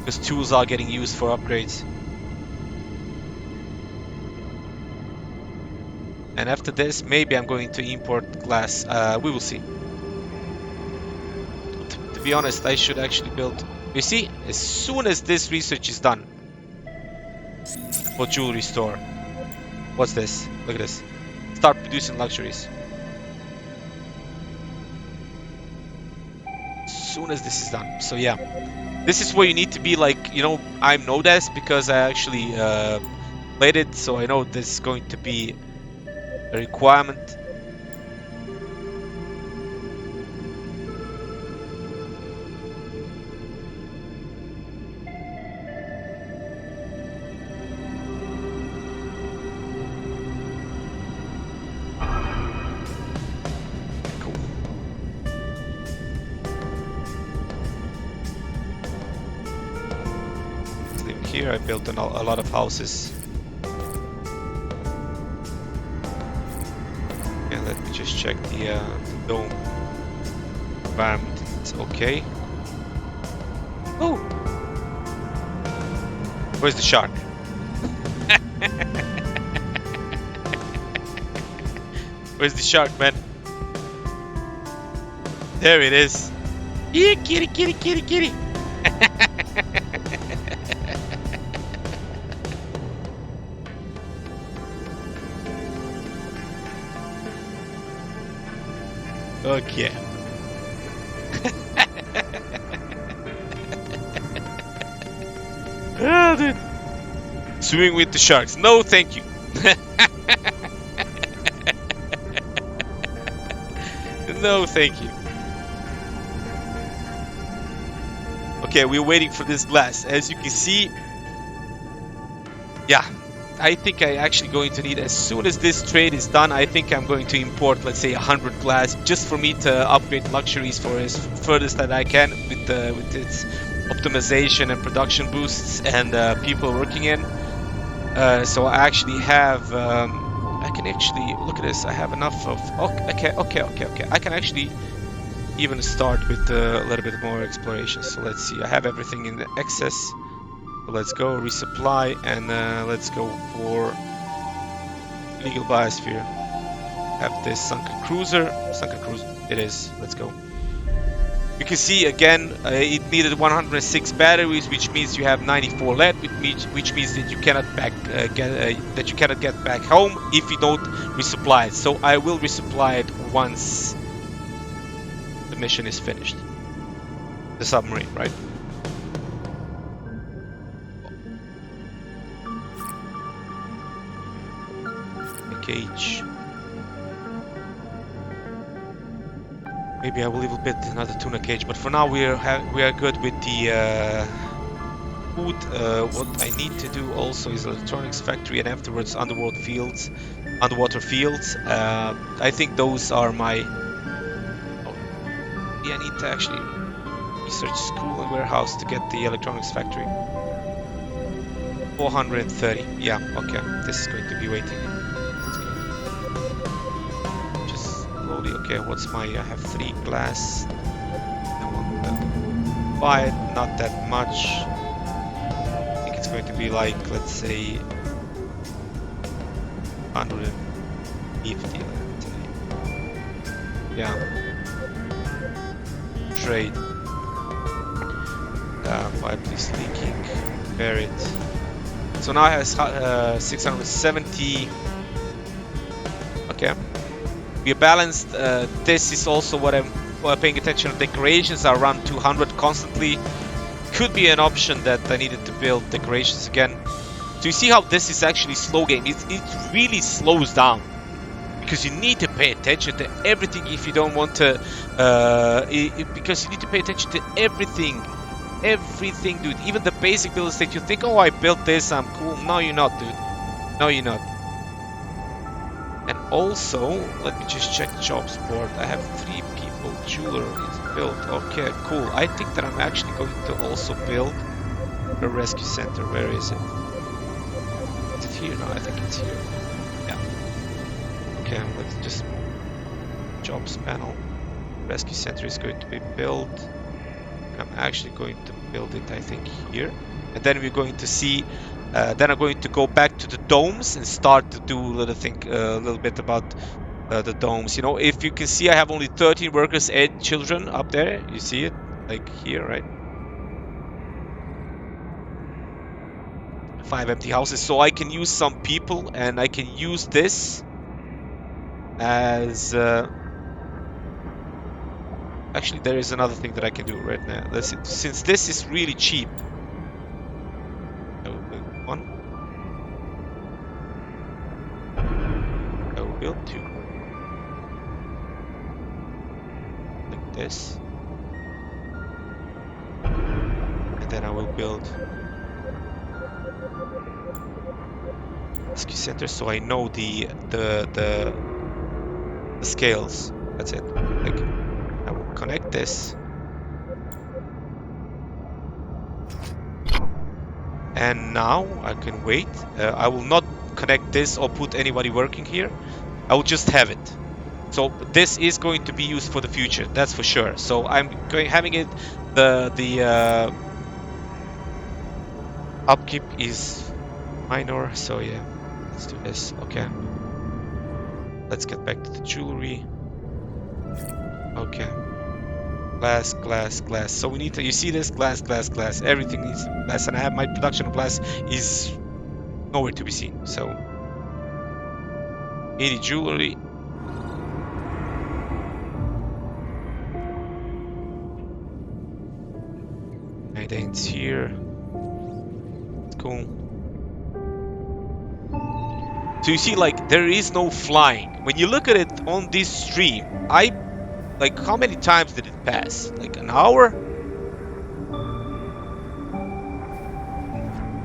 Because tools are getting used for upgrades. And after this, maybe I'm going to import glass. We will see. To be honest, I should actually build... You see, as soon as this research is done for jewelry store. What's this? Look at this. Start producing luxuries. As soon as this is done. So yeah. This is where you need to be like, you know, I know this because I actually played it, so I know this is going to be a requirement. Here I built a lot of houses. And let me just check the dome environment. It's okay. Oh, where's the shark? Where's the shark, man? There it is. Yeah, kitty, kitty, kitty, kitty. Okay. Ah, dude. Swimming with the sharks. No, thank you. No, thank you. Okay, we're waiting for this glass. As you can see, yeah, I think I actually going to need, as soon as this trade is done, I think I'm going to import, let's say, 100 glass just for me to upgrade luxuries for as furthest that I can with its optimization and production boosts and people working in. So I actually have, I can actually, look at this, I have enough of, okay. I can actually even start with a little bit more exploration. So let's see, I have everything in the excess. So let's go resupply and let's go for legal biosphere. Have this sunken cruiser, it is, let's go. You can see again, it needed 106 batteries, which means you have 94 lead, which means that you cannot get back home if you don't resupply it. So I will resupply it once the mission is finished. The submarine, right? The cage. Maybe I will even build another tuna cage, but for now we are good with the food. What I need to do also is electronics factory and afterwards underwater fields. I think those are my. Oh, yeah, I need to actually research school and warehouse to get the electronics factory. 430. Yeah, okay. This is going to be waiting. Okay, what's my, I have 3 glass. I want to buy it, not that much. I think it's going to be like, let's say, 150, let's say. Yeah. Trade. Fireplace leaking. Repair it. So now I have 670. Okay. We are balanced. This is also what I'm paying attention to. Decorations are around 200 constantly. Could be an option that I needed to build decorations again. So you see how this is actually slow game. It really slows down because you need to pay attention to everything if you don't want to. Because you need to pay attention to everything, dude. Even the basic buildings that you think, oh, I built this, I'm cool. No, you're not, dude. No, you're not. And also, let me just check jobs board. I have 3 people. Jeweler is built. Okay, cool. I think that I'm actually going to also build a rescue center. Where is it? Is it here? No, I think it's here. Yeah. Okay, let's just jobs panel. Rescue center is going to be built. I'm actually going to build it, I think, here. And then we're going to see. Then I'm going to go back to the domes and start to do a little bit about the domes. You know, if you can see, I have only 13 workers and children up there. You see it, like here, right? 5 empty houses. So I can use some people, and I can use this as. Actually, there is another thing that I can do right now. Let's see. Since this is really cheap. One. I will build 2. Like this. And then I will build rescue center so I know the scales. That's it. Like I will connect this. And now I can wait. I will not connect this or put anybody working here. I will just have it. So this is going to be used for the future, that's for sure. So I'm having it, the upkeep is minor, so yeah, let's do this. Okay, let's get back to the jewelry. Okay, glass, glass, glass. So we need to, you see this, glass, glass, glass, everything needs glass, and I have my production of glass is nowhere to be seen. So 80 jewelry. It's here. It's cool. So you see, like, there is no flying. When you look at it on this stream, like, how many times did it pass? Like an hour?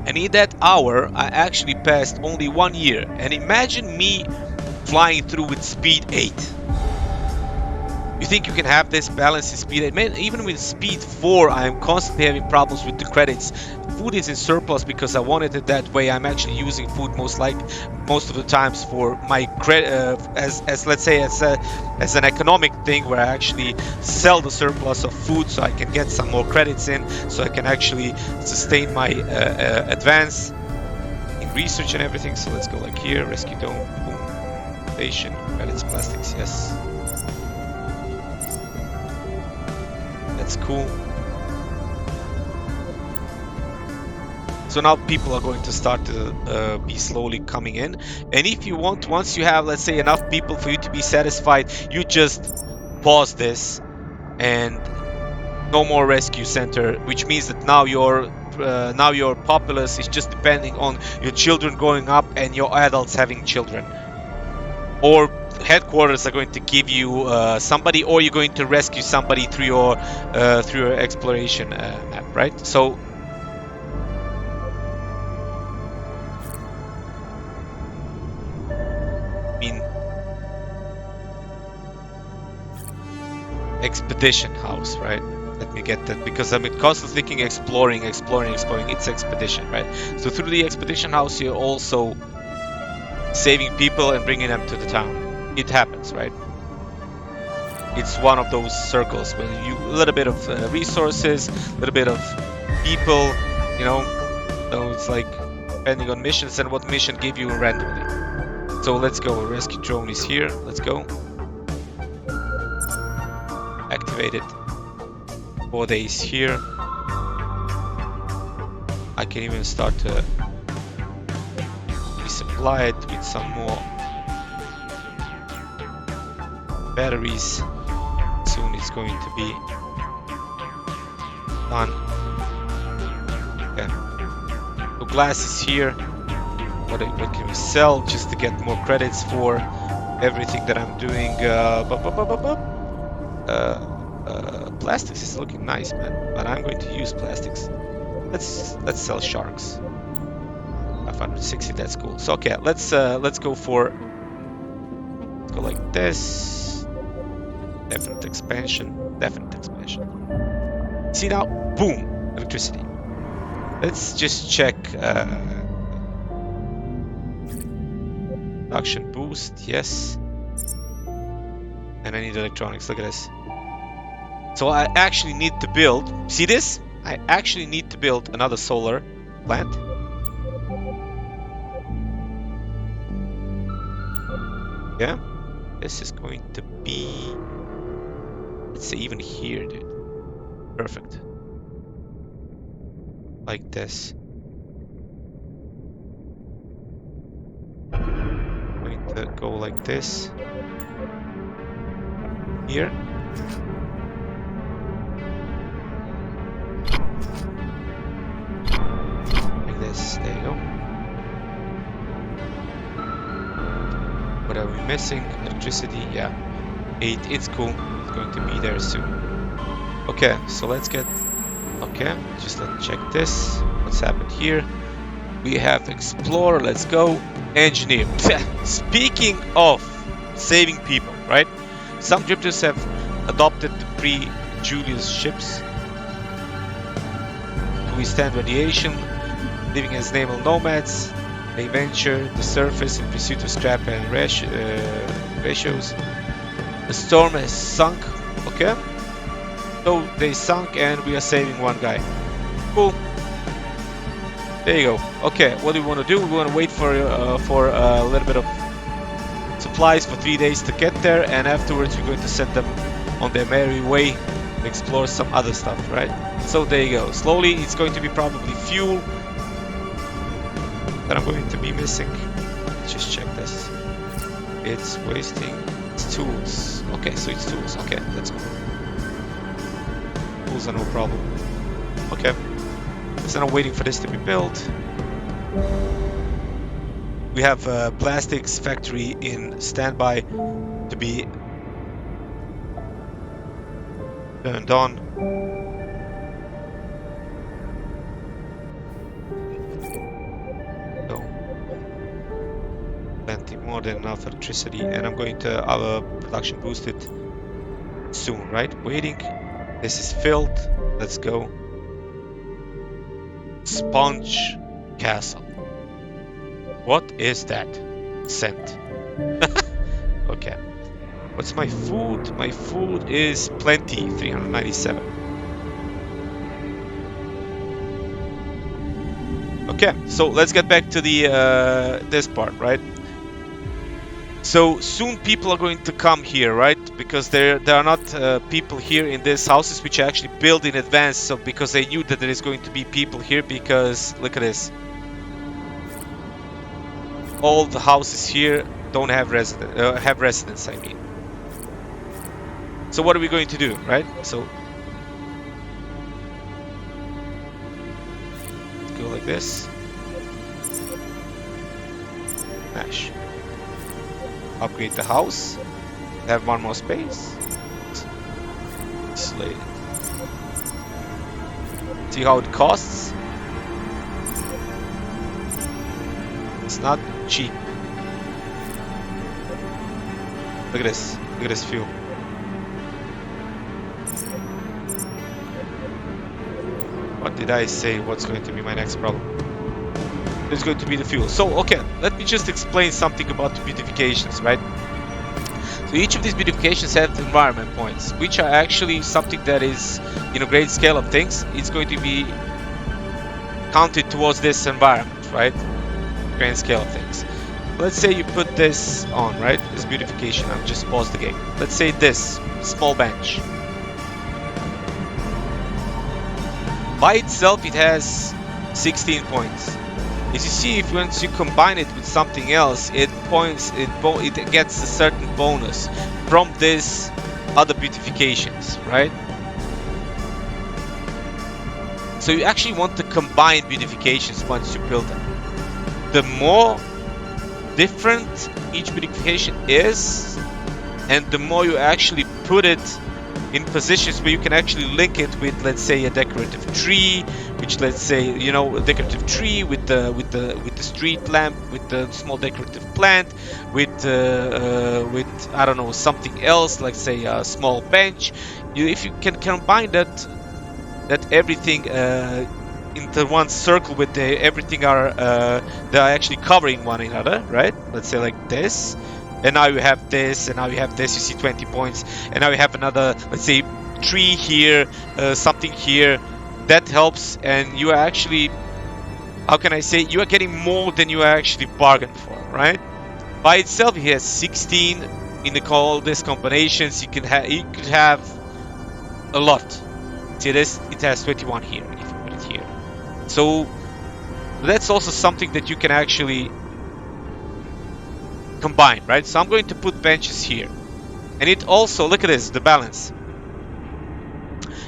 And in that hour, I actually passed only 1 year. And imagine me flying through with speed 8. You think you can have this balance in speed 8? Man, even with speed 4, I am constantly having problems with the credits. Food is in surplus because I wanted it that way. I'm actually using food most of the times for my credit, as let's say as an economic thing, where I actually sell the surplus of food so I can get some more credits in, so I can actually sustain my advance in research and everything. So let's go like here, rescue dome, boom, station, credits, plastics, yes. That's cool. So now people are going to start to be slowly coming in. And if you want, once you have, let's say, enough people for you to be satisfied, you just pause this and no more rescue center, which means that now your populace is just depending on your children growing up and your adults having children. Or headquarters are going to give you somebody, or you're going to rescue somebody through your exploration map, right? So I mean, expedition house, right? Let me get that, because I'm constantly thinking exploring. It's expedition, right? So through the expedition house, you're also saving people and bringing them to the town. It happens, right? It's one of those circles where you a little bit of resources, a little bit of people, you know. So it's like depending on missions and what mission give you randomly. So let's go. Rescue drone is here. Let's go. Activate it. 4 days here. I can even start to resupply it with some more batteries. Soon it's going to be done. Okay. So glass is here. What can we sell just to get more credits for everything that I'm doing? Plastics is looking nice, man. But I'm going to use plastics. Let's sell sharks. 560. That's cool. So okay, let's go for. Let's go like this. Definite expansion. See now, boom, electricity. Let's just check. Production boost, yes. And I need electronics. Look at this. So I actually need to build. See this? I actually need to build another solar plant. Yeah. This is going to be. Let's say even here, dude. Perfect. Like this. I'm going to go like this. Here. Like this. There you go. What are we missing? Electricity. Yeah. 8. It's cool. It's going to be there soon. Okay, so let's get. Okay, just let's check this. What's happened here? We have Explorer. Let's go. Engineer. Speaking of saving people, right? Some drifters have adopted the pre-Julius ships to withstand radiation, living as naval nomads. They venture the surface in pursuit of scrap and ratios. The storm has sunk. Okay. So they sunk and we are saving one guy. Cool. There you go. Okay, what do we want to do? We want to wait for a little bit of supplies for 3 days to get there, and afterwards we're going to send them on their merry way to explore some other stuff, right? So there you go. Slowly, it's going to be probably fuel that I'm going to be missing. Let's just check this. It's wasting. It's tools. Okay, so it's tools. Okay, let's go. Tools are no problem. Okay. So I'm waiting for this to be built. We have a plastics factory in standby to be turned on. So, plenty more than enough electricity, and I'm going to have a production boosted soon, right? Waiting. This is filled. Let's go. Sponge Castle. What is that? Scent. Okay. What's my food? My food is plenty. 397. Okay, so let's get back to the this part, right? So soon people are going to come here, right? Because there are not people here in these houses, which I actually built in advance. So because they knew that there is going to be people here, because look at this. All the houses here don't have residents, I mean. So what are we going to do, right? So go like this. Smash. Upgrade the house. Have one more space. Slate. See how it costs? It's not cheap. Look at this. Look at this fuel. What did I say? What's going to be my next problem? It's going to be the fuel. So, okay, let me just explain something about the beautifications, right? So each of these beautifications have environment points, which are actually something that is, in a great scale of things, it's going to be counted towards this environment, right? Grand scale of things. Let's say you put this on, right? This beautification. I'll just pause the game. Let's say this small bench. By itself, it has 16 points. As you see, if once you combine it with something else, it gets a certain bonus from this other beautifications, right? So you actually want to combine beautifications once you build them. The more different each beautification is, and the more you actually put it in positions where you can actually link it with, let's say, a decorative tree, which, let's say, you know, a decorative tree with the street lamp, with the small decorative plant, with I don't know, something else, like say a small bench. If you can combine that everything into one circle with everything are they are actually covering one another, right? Let's say like this. And now you have this, and now you have this, you see 20 points. And now you have another, let's say, tree here, something here. That helps, and you are actually, how can I say, you are getting more than you actually bargained for, right? By itself, it has 16 in all these combinations. You could have a lot. See this? It has 21 here, if you put it here. So that's also something that you can actually combine, right? So I'm going to put benches here, and it also, look at this, the balance.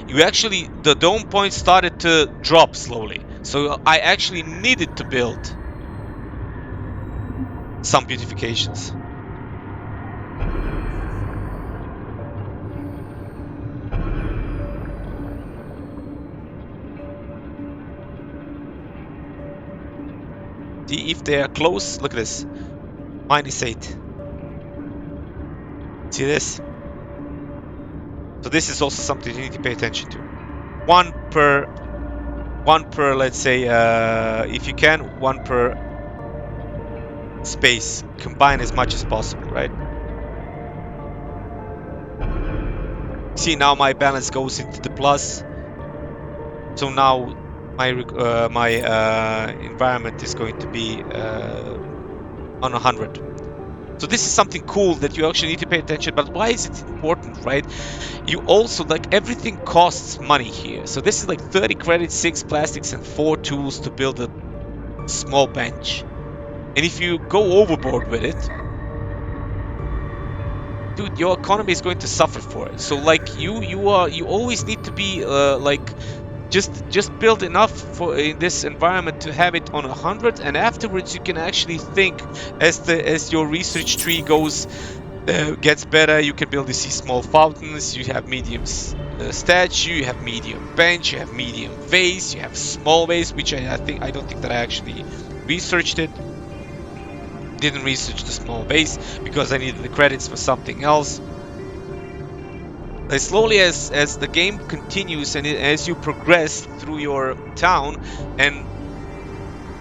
You actually, the dome point started to drop slowly, so I actually needed to build some beautifications. See if they are close. Look at this. -8. See this? So this is also something you need to pay attention to. One per, let's say, if you can, one per space. Combine as much as possible, right? See, now my balance goes into the plus. So now my environment is going to be on 100. So this is something cool that you actually need to pay attention. But why is it important, right? You also, like, everything costs money here. So this is like 30 credits, 6 plastics, and 4 tools to build a small bench. And if you go overboard with it, dude, your economy is going to suffer for it. So like you always need to be like just build enough for in this environment to have it on 100, and afterwards you can actually think as your research tree goes gets better. You can build, you see, small fountains, you have medium statue, you have medium bench, you have medium vase, you have small vase, which I don't think that I actually researched it. Didn't research the small vase because I needed the credits for something else. As slowly as the game continues and as you progress through your town, and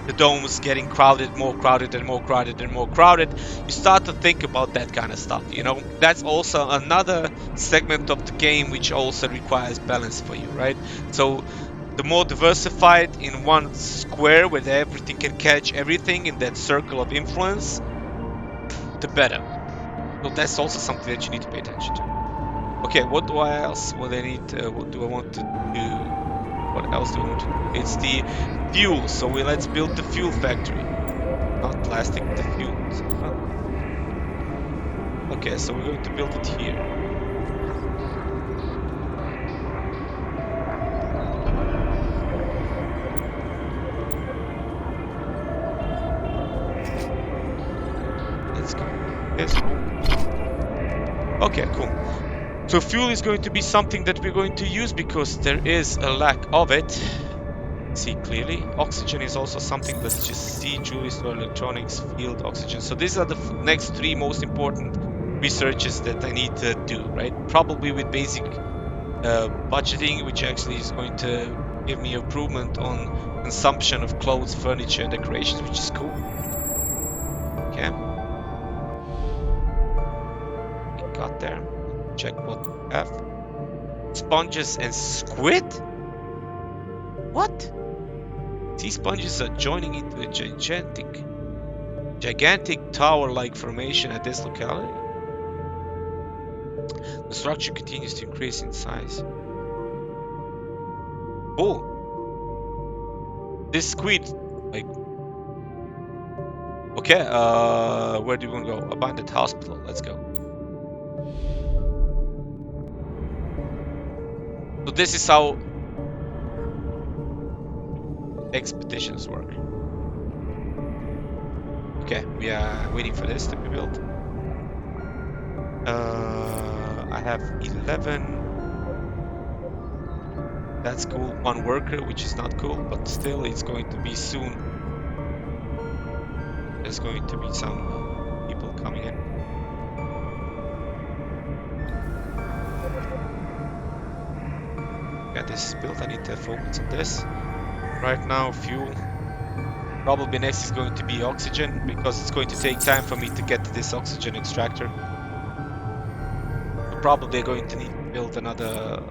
the domes getting crowded, more crowded and more crowded and more crowded, you start to think about that kind of stuff, you know? That's also another segment of the game which also requires balance for you, right? So the more diversified in one square where everything can catch everything in that circle of influence, the better. So that's also something that you need to pay attention to. Okay, what do I else? What I need? What do I want to do? What else do I want to do? It's the fuel. So let's build the fuel factory. Not plastic, the fuel. Okay, so we're going to build it here. Let's go. Yes. Okay, cool. So fuel is going to be something that we're going to use because there is a lack of it. See clearly. Oxygen is also something. Let's just see. Jewelry store, electronics, field, oxygen. So these are the next 3 most important researches that I need to do, right? Probably with basic budgeting, which actually is going to give me improvement on consumption of clothes, furniture, and decorations, which is cool. Okay. We got there. Check what we have. Sponges and squid? What? Sea sponges are joining into a gigantic tower-like formation at this locality. The structure continues to increase in size. Oh, this squid, like, okay. Where do you want to go? Abandoned hospital. Let's go. So this is how expeditions work. Okay, we are waiting for this to be built. I have 11. That's cool. 1 worker, which is not cool, but still it's going to be soon. There's going to be some people coming in. Yeah, this is built. I need to focus on this. Right now, fuel. Probably next is going to be oxygen, because it's going to take time for me to get to this oxygen extractor. We're probably going to need to build another...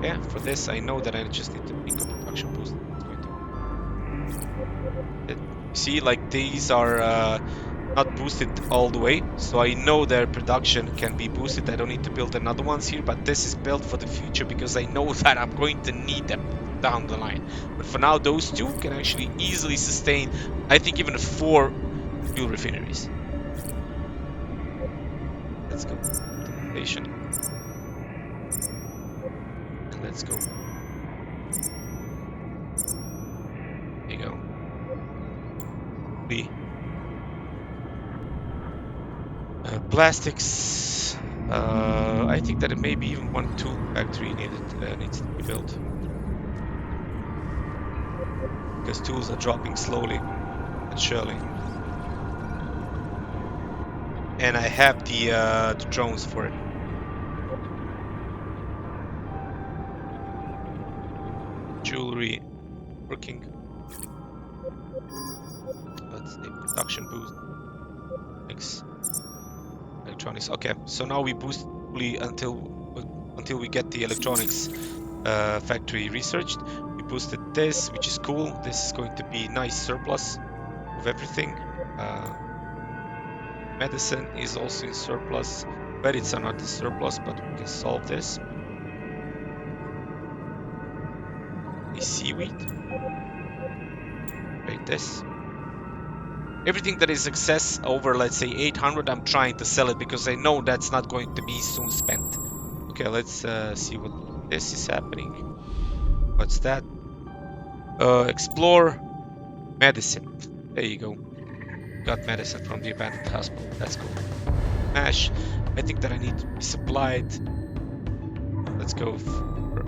Yeah, for this I know that I just need to make a production boost. See, like, these are not boosted all the way, so I know their production can be boosted. I don't need to build another ones here, but this is built for the future because I know that I'm going to need them down the line. But for now, those 2 can actually easily sustain, I think, even 4 fuel refineries. Let's go. Station. And let's go. There you go. Plastics. I think that it may be even 1 tool factory needs to be built, because tools are dropping slowly and surely. And I have the drones for it. jewelry working. Let's say production boost. Thanks. Electronics. Okay, so now we boost fully until we get the electronics factory researched. We boosted this, which is cool. This is going to be nice surplus of everything. Medicine is also in surplus. Credits are not in surplus, but we can solve this. A seaweed. Rate this. Everything that is excess over, let's say 800, I'm trying to sell it because I know that's not going to be soon spent. Okay, let's see what this is happening. What's that? Explore medicine. There you go. Got medicine from the abandoned hospital. That's cool. Mash. I think that I need to be supplied. Let's go for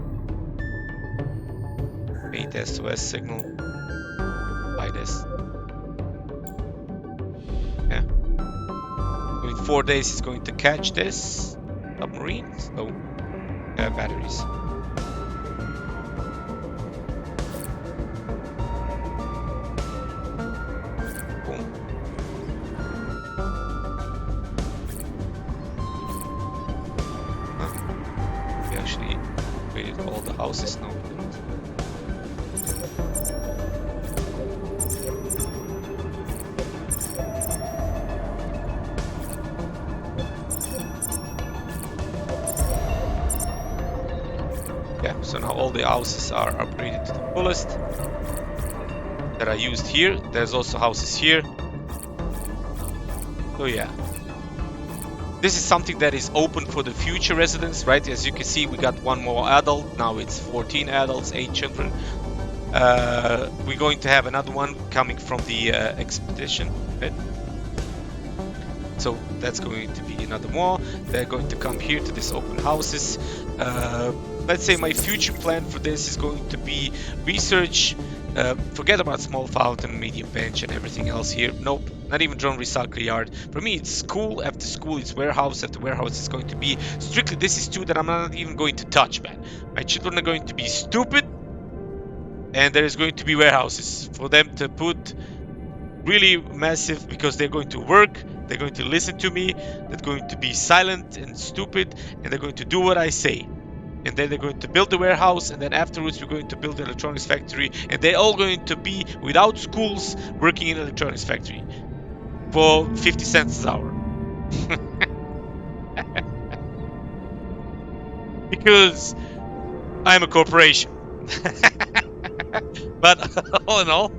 faint SOS signal. Buy this. Yeah. So in 4 days, he's going to catch this submarine. So, batteries. Actually created all the houses now. Yeah, so now all the houses are upgraded to the fullest that I used here. There's also houses here. So yeah. This is something that is open for the future residents, right? As you can see, we got one more adult. Now it's 14 adults, 8 children. We're going to have another one coming from the expedition, right? So that's going to be another more. They're going to come here to this open houses. Let's say my future plan for this is going to be research. Forget about small fountain, medium bench, and everything else here. Nope, not even drone recycle yard. For me, it's school. After school, it's warehouse. After warehouse, it's going to be strictly. This is two that I'm not even going to touch, man. My children are going to be stupid, and there is going to be warehouses for them to put really massive, because they're going to work. They're going to listen to me. They're going to be silent and stupid, and they're going to do what I say. And then they're going to build the warehouse, and then afterwards we're going to build the electronics factory, and they're all going to be without schools working in electronics factory for 50 cents an hour. Because I'm a corporation. But all in all,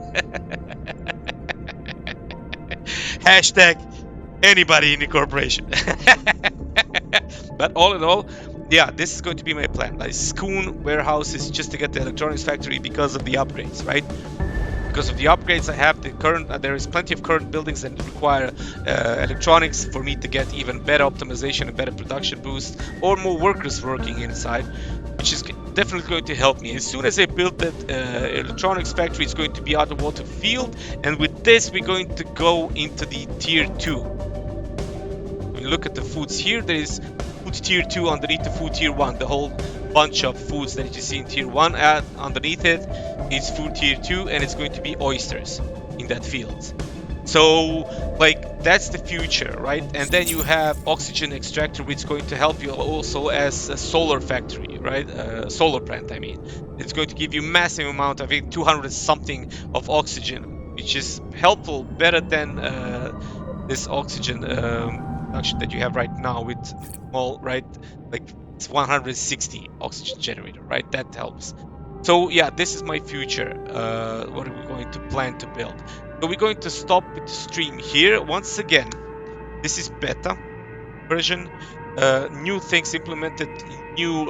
hashtag anybody in the corporation. But all in all, yeah, this is going to be my plan. Like Schoon warehouse is just to get the electronics factory because of the upgrades, right? Because of the upgrades I have, the current there is plenty of current buildings that require electronics for me to get even better optimization and better production boost, or more workers working inside, which is definitely going to help me. As soon as I build that electronics factory, it's going to be out of water field, and with this we're going to go into the tier 2. When you look at the foods here, there is food tier 2 underneath the food tier 1. The whole bunch of foods that you see in tier 1 underneath it is food tier 2, and it's going to be oysters in that field. So like that's the future, right? And then you have oxygen extractor, which is going to help you also as a solar factory, right? Solar plant, I mean. It's going to give you massive amount of 200 something of oxygen, which is helpful, better than this oxygen production that you have right now with small, right? Like it's 160 oxygen generator, right? That helps. So yeah, this is my future. What are we going to plan to build? So we're going to stop with the stream here. Once again, this is beta version. New things implemented, new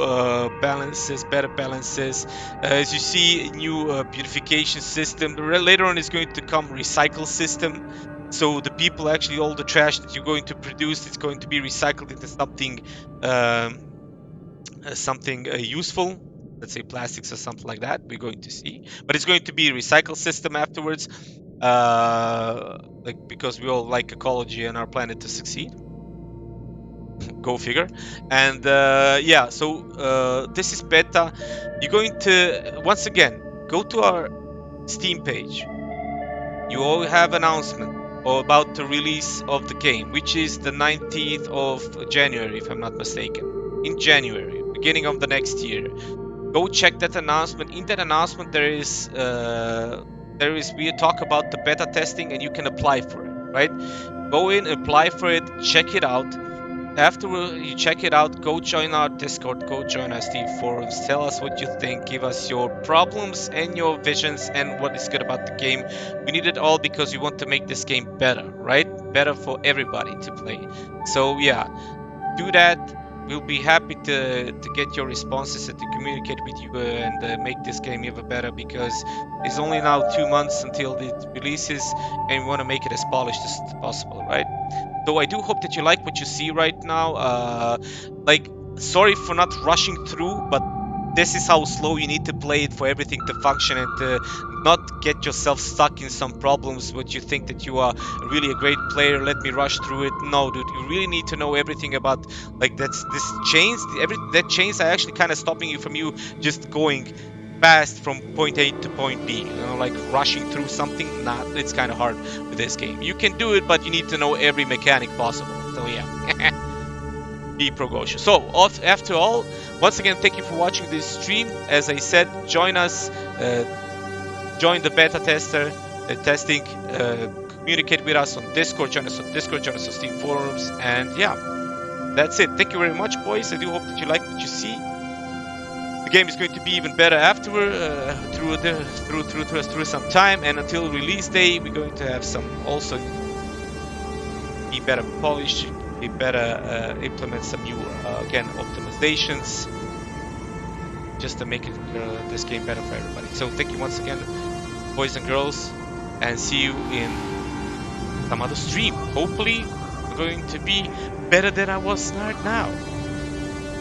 balances, better balances. As you see, new beautification system. Later on is going to come recycle system. So the people, actually all the trash that you're going to produce, it's going to be recycled into something useful. Let's say plastics or something like that. We're going to see, but it's going to be a recycle system afterwards. Like because we all like ecology and our planet to succeed. Go figure. And yeah, so this is beta. You're going to once again go to our Steam page. You all have announcement about the release of the game, which is the 19th of January, if I'm not mistaken. In January, beginning of the next year. Go check that announcement. In that announcement, there is we talk about the beta testing, and you can apply for it. Right? Go in, apply for it, check it out. After you check it out, go join our Discord, go join our Steam forums, tell us what you think, give us your problems and your visions and what is good about the game. We need it all because we want to make this game better, right? Better for everybody to play. So yeah, do that. We'll be happy to get your responses and to communicate with you and make this game even better because it's only now 2 months until it releases and we want to make it as polished as possible, right? So I do hope that you like what you see right now. Like, sorry for not rushing through, but this is how slow you need to play it for everything to function and to not get yourself stuck in some problems. What you think that you are really a great player, let me rush through it. No, dude, you really need to know everything about like that's this chains. Every that chains are actually kind of stopping you from you just going fast from point A to point B. You know, like rushing through something. Not, it's kind of hard with this game. You can do it, but you need to know every mechanic possible. So yeah, be precocious. So after all, once again, thank you for watching this stream. As I said, join us, join the beta tester testing. Communicate with us on Discord. Join us on Discord. Join us on Steam forums. And yeah, that's it. Thank you very much, boys. I do hope that you like what you see. The game is going to be even better afterward, through some time, and until release day, we're going to have some also be better polished, be better implement some new again optimizations, just to make it this game better for everybody. So thank you once again, boys and girls, and see you in some other stream. Hopefully, we're going to be better than I was right now.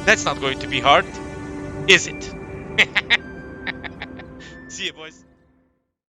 That's not going to be hard, is it? See you, boys.